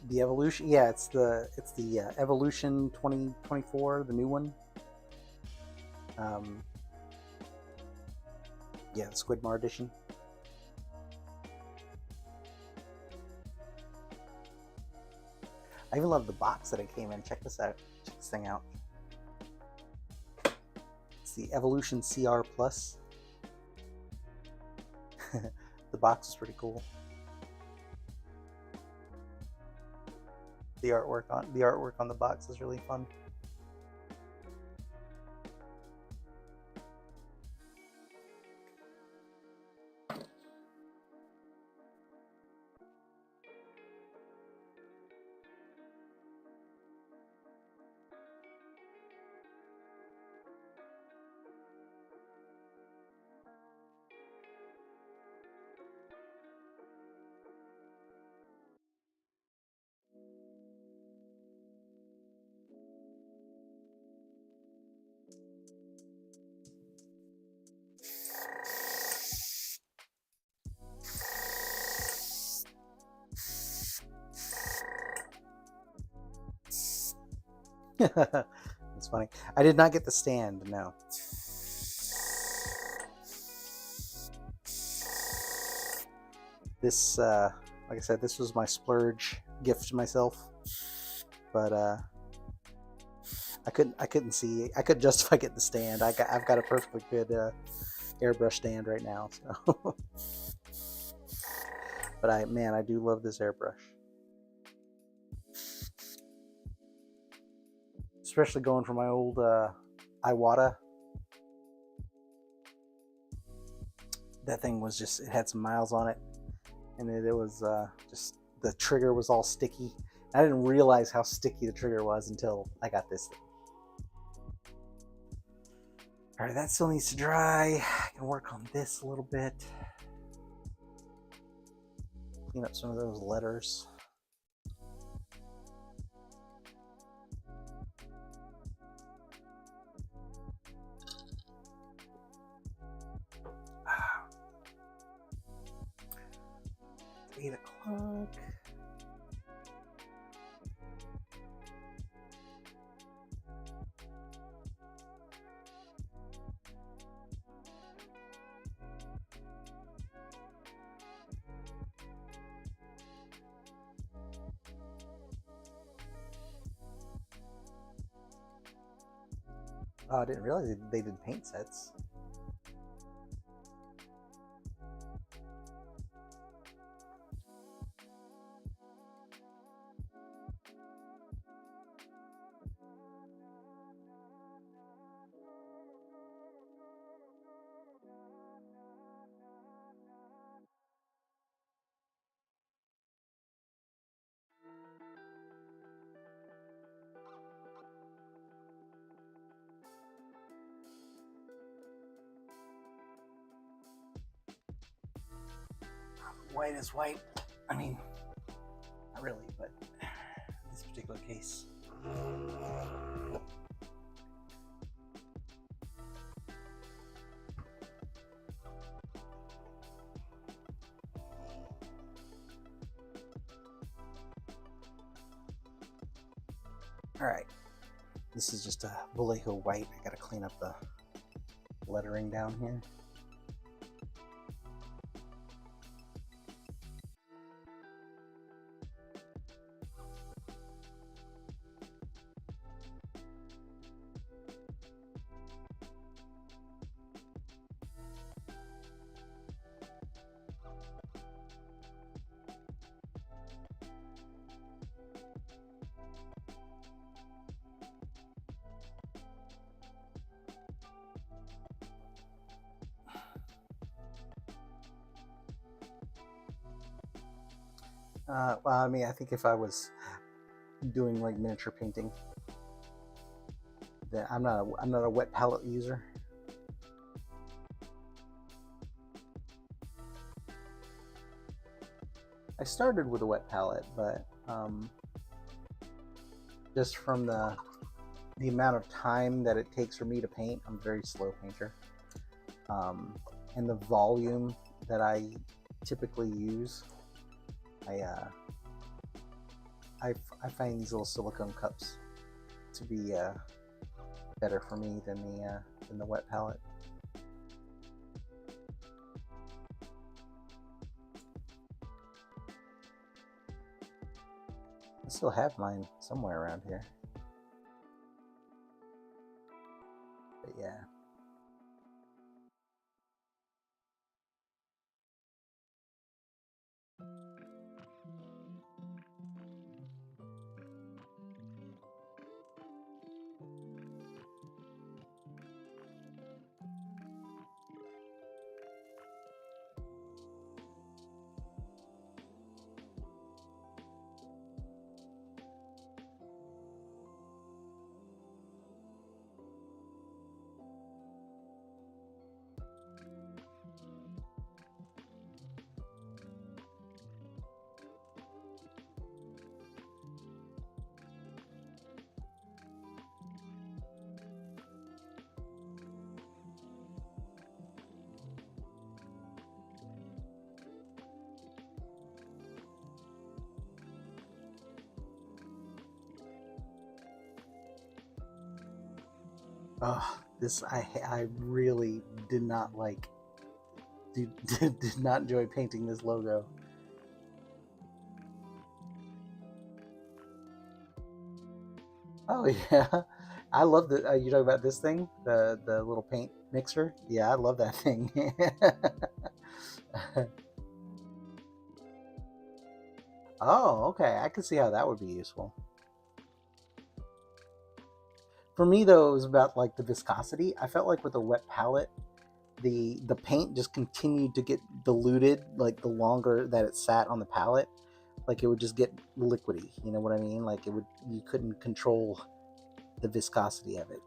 the evolution. Yeah, it's the evolution 2024, the new one. Um, yeah, the Squidmar edition. I even love the box that it came in. Check this out. Check this thing out. It's the Evolution CR Plus. The box is pretty cool. The artwork on the box is really fun. It's funny. I did not get the stand, no. This, like I said, this was my splurge gift to myself. But I couldn't justify getting the stand. I've got a perfectly good airbrush stand right now. So, but I do love this airbrush, especially going from my old Iwata. That thing was it had some miles on it, and it was just, the trigger was all sticky. I didn't realize how sticky the trigger was until I got this thing. All right, that still needs to dry. I can work on this a little bit. Clean up some of those letters. It's 8 o'clock. Oh, I didn't realize they did paint sets. White is white. I mean, not really, but in this particular case. All right, this is just a Vallejo white. I gotta clean up the lettering down here. Well, I mean, I think if I was doing like miniature painting, then I'm not a wet palette user. I started with a wet palette, but just from the amount of time that it takes for me to paint, I'm a very slow painter. And the volume that I typically use, I find these little silicone cups to be better for me than the wet palette. I still have mine somewhere around here, but yeah. This I really did not like. Did not enjoy painting this logo. Oh yeah, I love the. You talking about this thing, the little paint mixer? Yeah, I love that thing. Oh, okay. I could see how that would be useful. For me though, it was about like the viscosity. I felt like with a wet palette, the paint just continued to get diluted like the longer that it sat on the palette. Like it would just get liquidy. You know what I mean? Like it would you couldn't control the viscosity of it.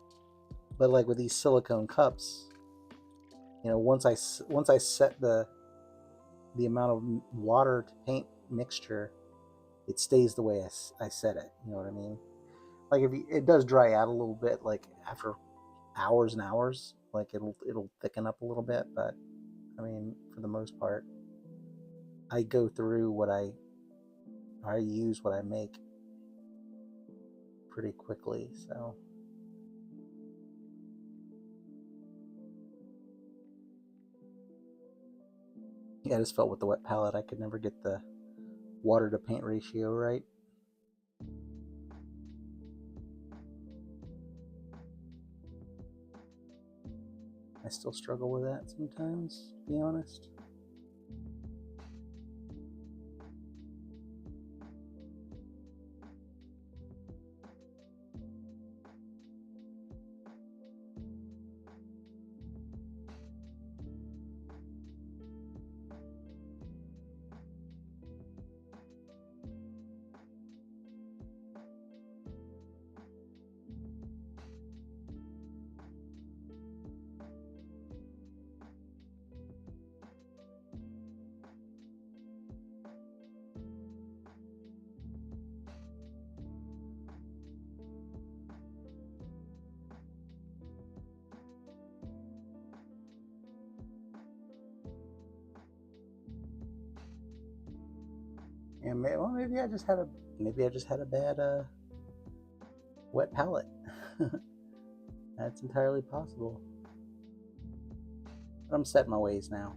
But like with these silicone cups, once I set the amount of water to paint mixture, it stays the way I set it. You know what I mean? Like if it does dry out a little bit, like after hours and hours, like it'll thicken up a little bit. But I mean, for the most part, I go through I use what I make pretty quickly. So yeah, I just felt with the wet palette, I could never get the water to paint ratio right. I still struggle with that sometimes, to be honest. And well, maybe I just had a bad wet palette. That's entirely possible. But I'm set my ways now.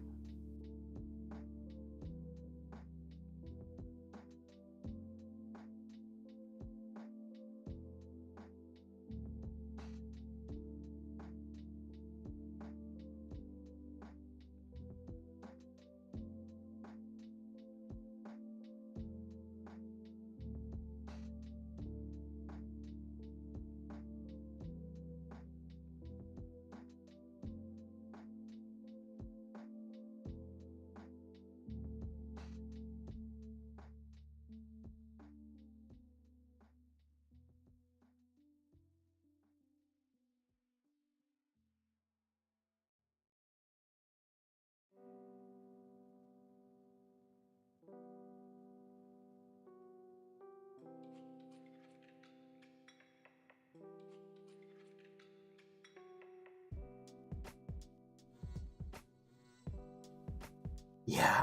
Yeah,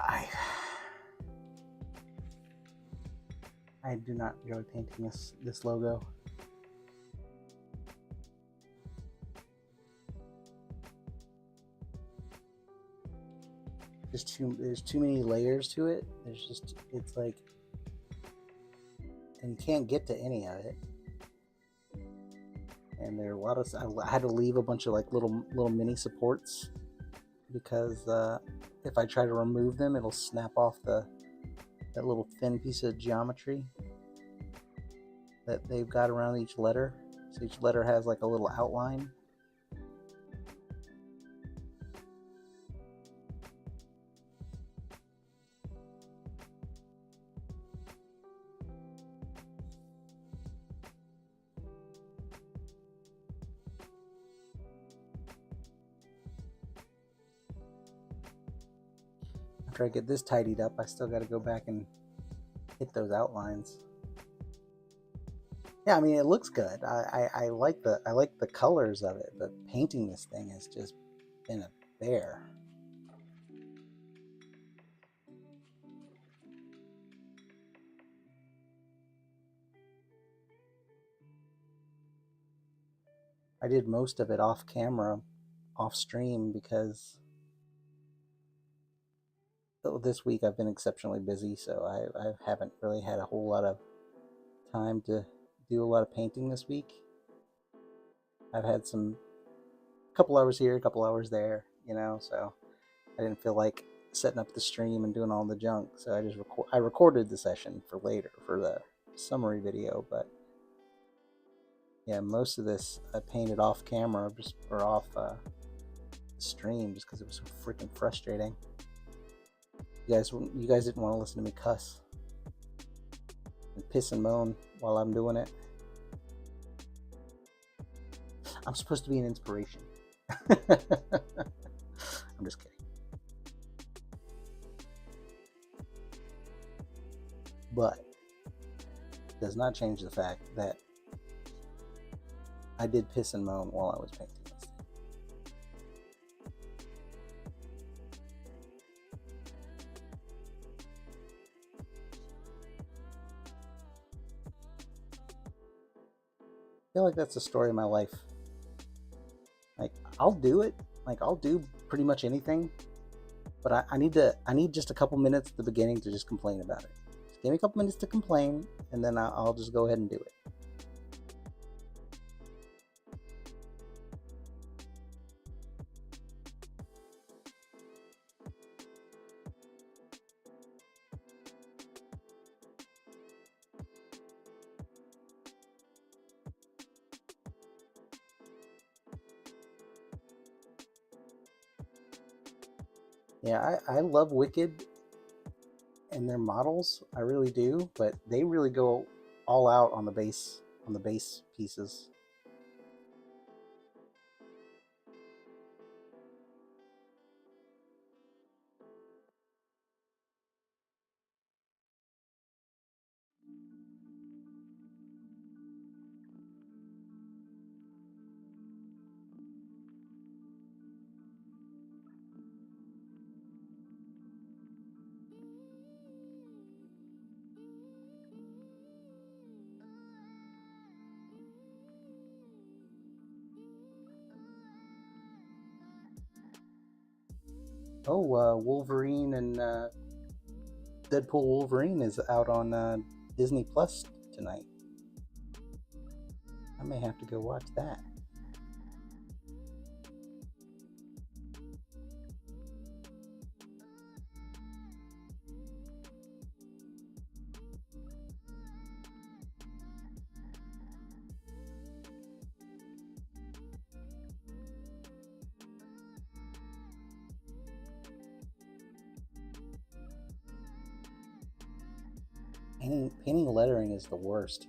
I do not enjoy painting this logo. There's too many layers to it. It's like, and you can't get to any of it. And there are a lot of I had to leave a bunch of like little mini supports because if I try to remove them, it'll snap off that little thin piece of geometry that they've got around each letter. So each letter has like a little outline. After I get this tidied up, I still got to go back and hit those outlines. Yeah, I mean it looks good. I like the colors of it, but painting this thing has just been a bear. I did most of it off camera, off stream, because this week I've been exceptionally busy, so I haven't really had a whole lot of time to do a lot of painting this week. I've had some couple hours here, a couple hours there, so I didn't feel like setting up the stream and doing all the junk, so I recorded the session for later for the summary video, but yeah, most of this I painted off camera or off stream just because it was so freaking frustrating. You guys didn't want to listen to me cuss and piss and moan while I'm doing it. I'm supposed to be an inspiration. I'm just kidding. But it does not change the fact that I did piss and moan while I was painting this thing. I feel like that's the story of my life. Like, I'll do it. Like, I'll do pretty much anything, but I need just a couple minutes at the beginning to just complain about it. Just give me a couple minutes to complain, and then I'll just go ahead and do it. Yeah, I love Wicked and their models. I really do, but they really go all out on the base pieces. Oh, Wolverine and Deadpool Wolverine is out on Disney Plus tonight. I may have to go watch that. Painting lettering is the worst.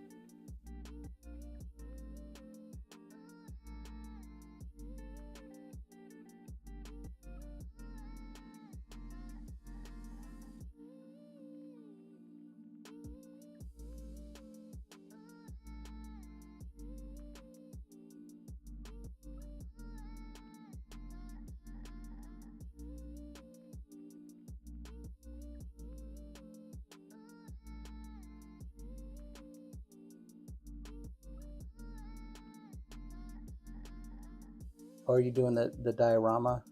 Or are you doing the diorama,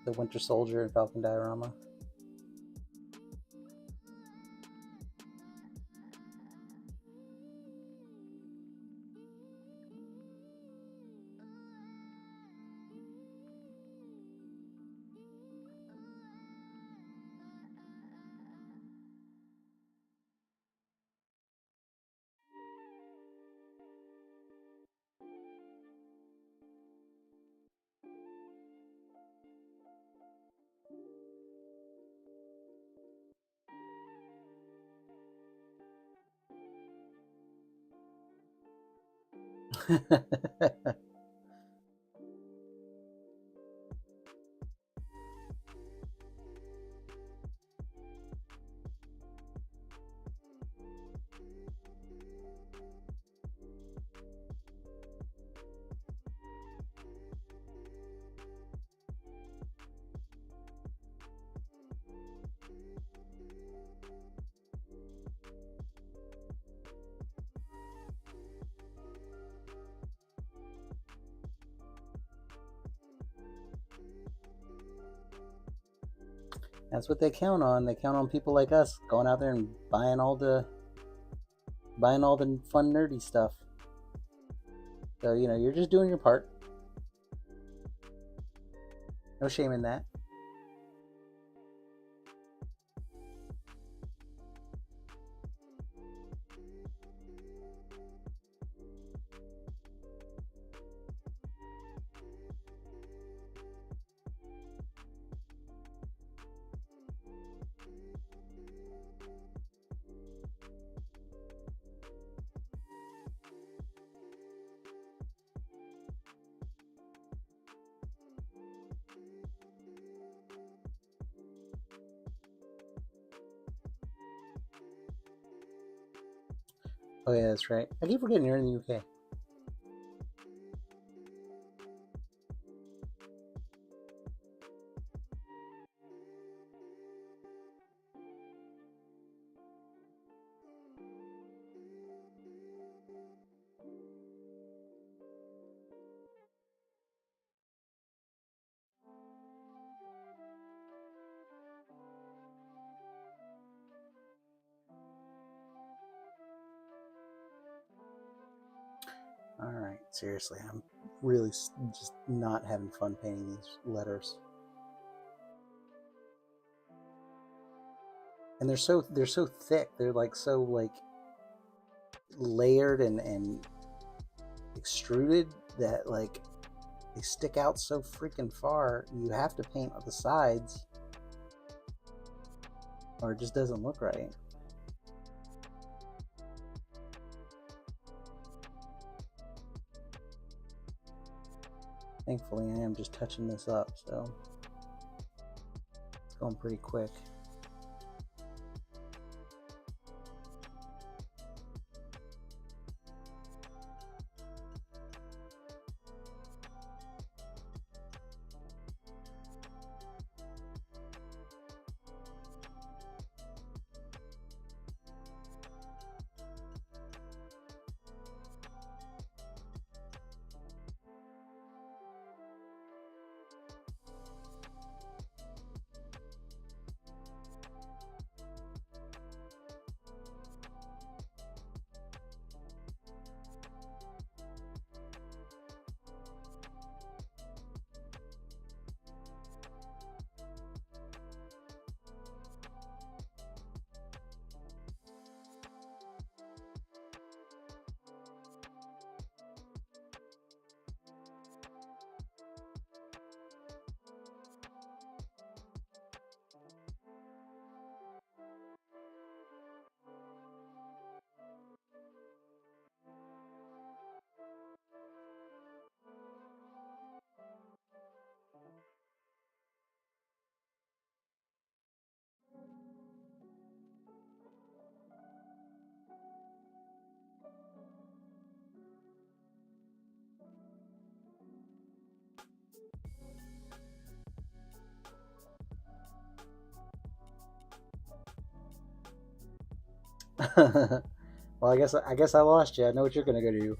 the Winter Soldier and Falcon diorama? That's what they count on. They count on people like us going out there and buying all the fun nerdy stuff. So, you're just doing your part. No shame in that. Oh yeah, that's right. I keep forgetting you're in the UK. Alright, seriously, I'm really just not having fun painting these letters. And they're so thick. They're so layered and extruded that they stick out so freaking far. You have to paint the sides or it just doesn't look right. Thankfully, I am just touching this up, so it's going pretty quick. Well, I guess I lost you. I know what you're gonna go do.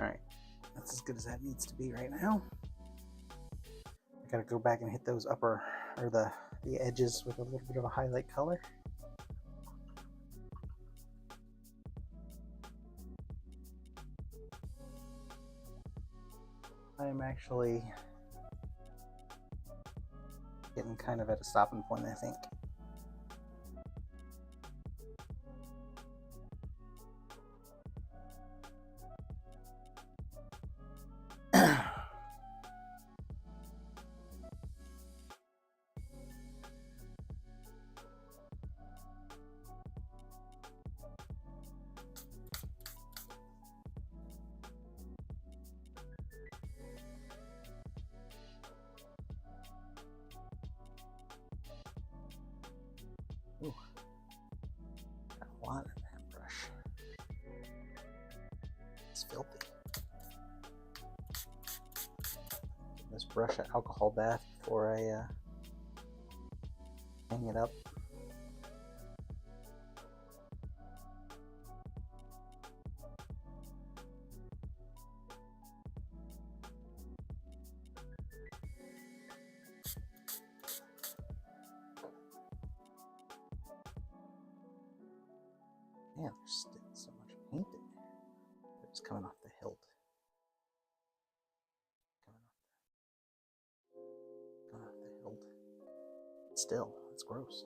Alright, that's as good as that needs to be right now. I gotta go back and hit those upper, or the edges with a little bit of a highlight color. I'm actually getting kind of at a stopping point, I think. Ooh, got a lot of that brush. It's filthy. Give this brush an alcohol bath before I hang it up. Man, there's still so much paint in there. It's coming off the hilt. Coming off the hilt. Still, it's gross.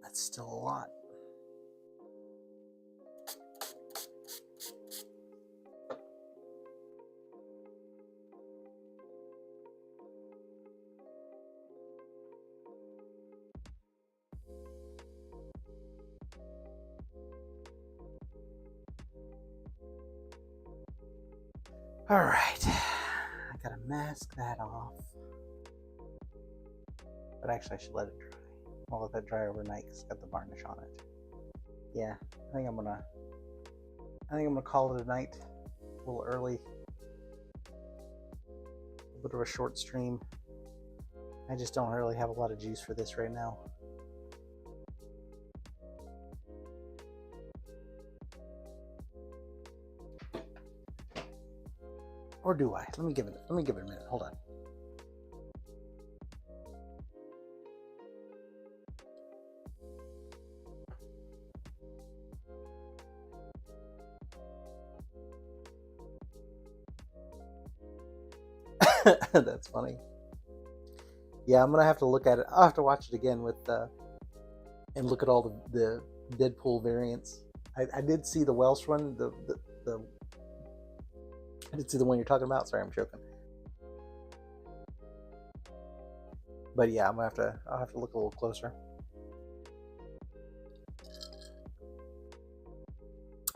That's still a lot. All right, I gotta mask that off. But actually, I should let it dry. I'll let that dry overnight because it's got the varnish on it. Yeah, I think I'm gonna call it a night. A little early. A bit of a short stream. I just don't really have a lot of juice for this right now. Or do I? Let me give it a minute. Hold on. That's funny. Yeah, I'm gonna have to look at it. I'll have to watch it again with and look at all the Deadpool variants. I did see the Welsh one, the I did see the one you're talking about. Sorry, I'm joking. But yeah, I'll have to look a little closer.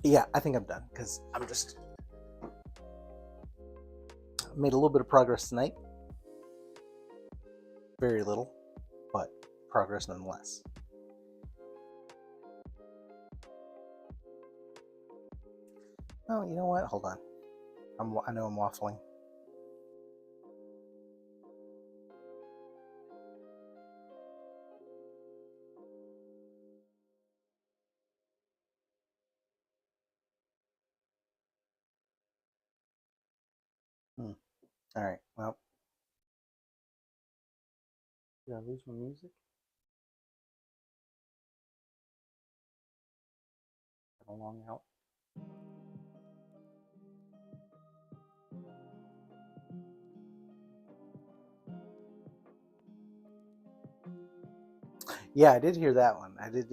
Yeah, I think I'm done because I'm just made a little bit of progress tonight. Very little, but progress nonetheless. Oh, you know what? Hold on. I know I'm waffling. All right. Well, did I lose my music? Got a long out. Yeah, I did hear that one. I did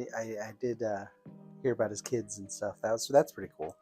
hear about his kids and stuff. That's pretty cool.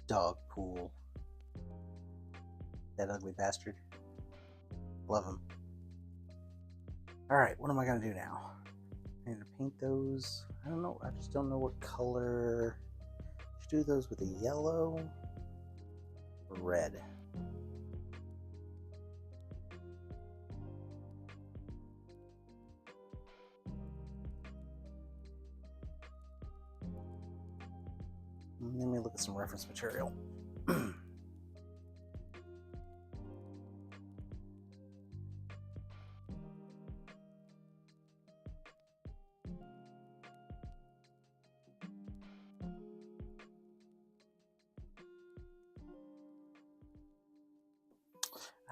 Dog pool. That ugly bastard. Love him. Alright, what am I going to do now? I'm going to paint those. I don't know. I just don't know what color. Should do those with a yellow or red. Let me look at some reference material.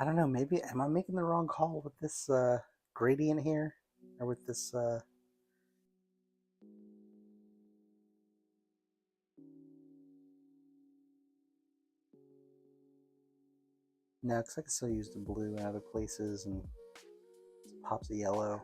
I don't know, maybe am I making the wrong call with this gradient here? Or with this no, because I can still use the blue in other places and pops of yellow.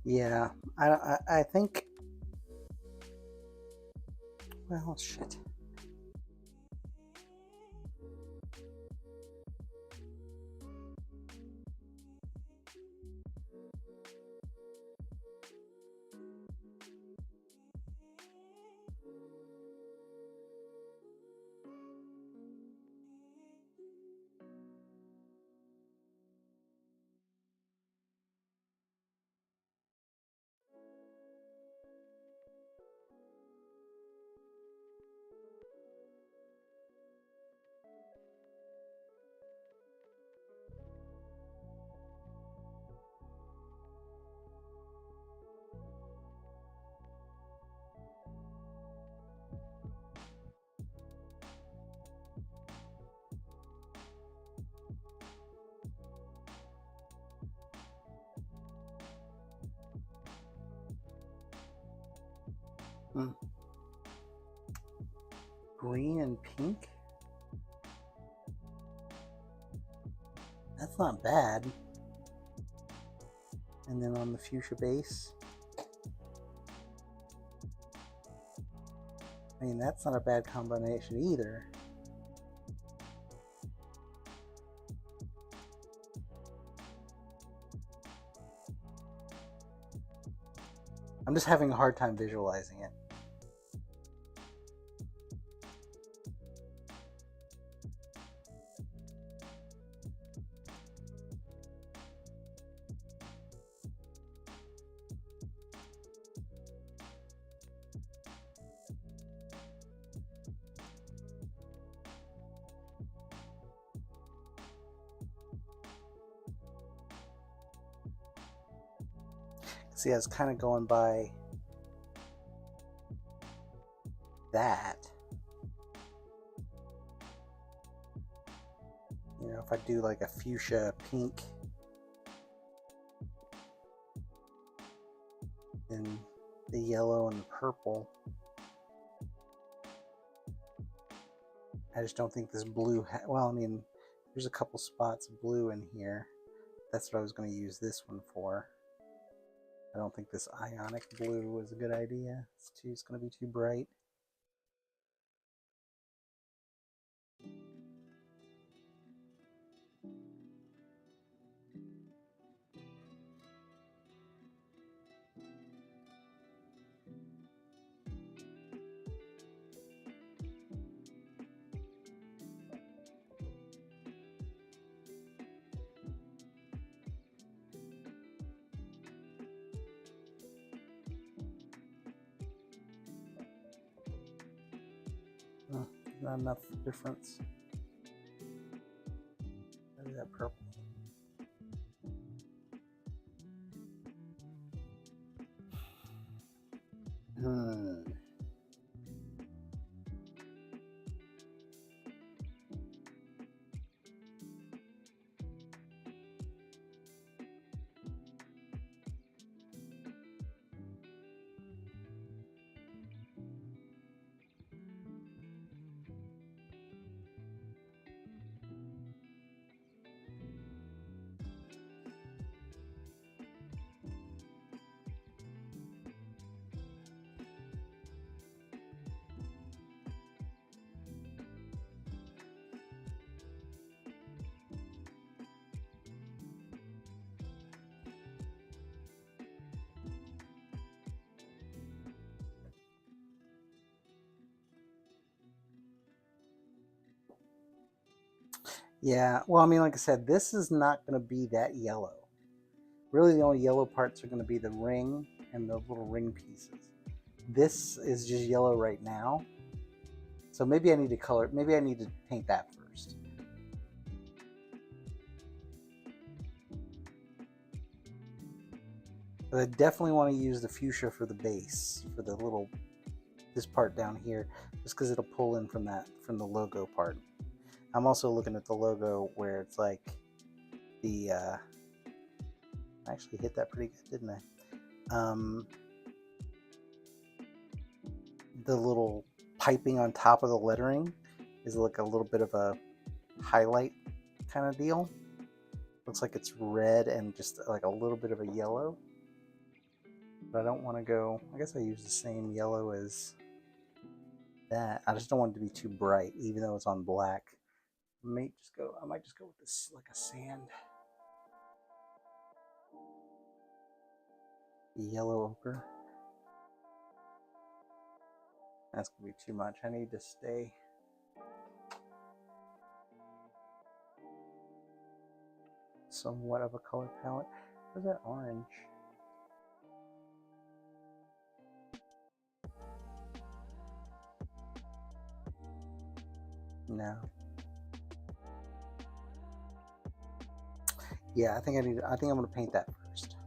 Yeah, I think. Well, shit. Hmm. Green and pink? That's not bad. And then on the fuchsia base, I mean, that's not a bad combination either. I'm just having a hard time visualizing it. See, I was kind of going by that. You know, if I do like a fuchsia pink, then the yellow and the purple. I just don't think this blue, well, I mean, there's a couple spots of blue in here. That's what I was going to use this one for. I don't think this ionic blue was a good idea. It's going to be too bright. Not enough difference. Maybe that purple. Yeah, well, I mean, like I said, this is not going to be that yellow. Really, the only yellow parts are going to be the ring and the little ring pieces. This is just yellow right now. So maybe I need to color, maybe I need to paint that first. But I definitely want to use the fuchsia for the base, for the little, this part down here, just because it'll pull in from the logo part. I'm also looking at the logo where it's like the, I actually hit that pretty good, didn't I? The little piping on top of the lettering is like a little bit of a highlight kind of deal. Looks like it's red and just like a little bit of a yellow. But I don't want to go, I guess I use the same yellow as that. I just don't want it to be too bright, even though it's on black. I might just go with this, like a sand. Yellow ochre. That's gonna be too much. I need to stay. Somewhat of a color palette. Where's that orange? No. Yeah, I think I'm gonna paint that first.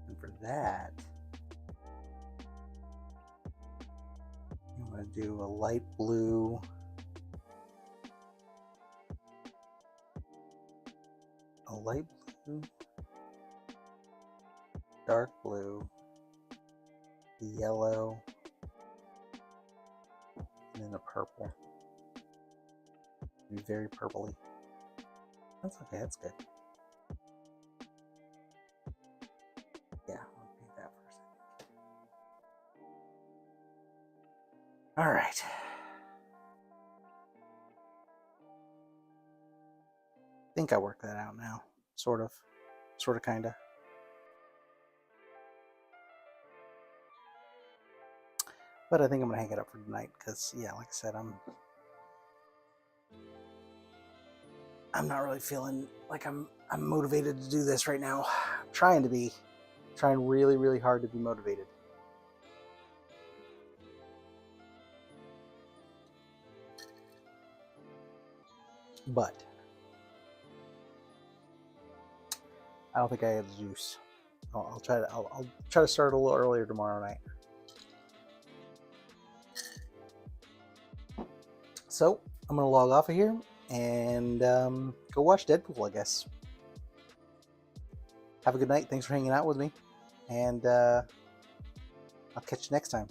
And for that, I'm going to do a light blue, dark blue, yellow, and then a purple. Be very purpley. That's okay, that's good. Yeah, I'll paint that first. All right. I think I worked that out now. Sort of, kind of. But I think I'm gonna hang it up for tonight because, yeah, like I said, I'm not really feeling like I'm motivated to do this right now. I'm trying really, really hard to be motivated. But I don't think I have the juice. I'll try to start a little earlier tomorrow night. So I'm gonna log off of here and go watch Deadpool, I guess. Have a good night. Thanks for hanging out with me, and I'll catch you next time.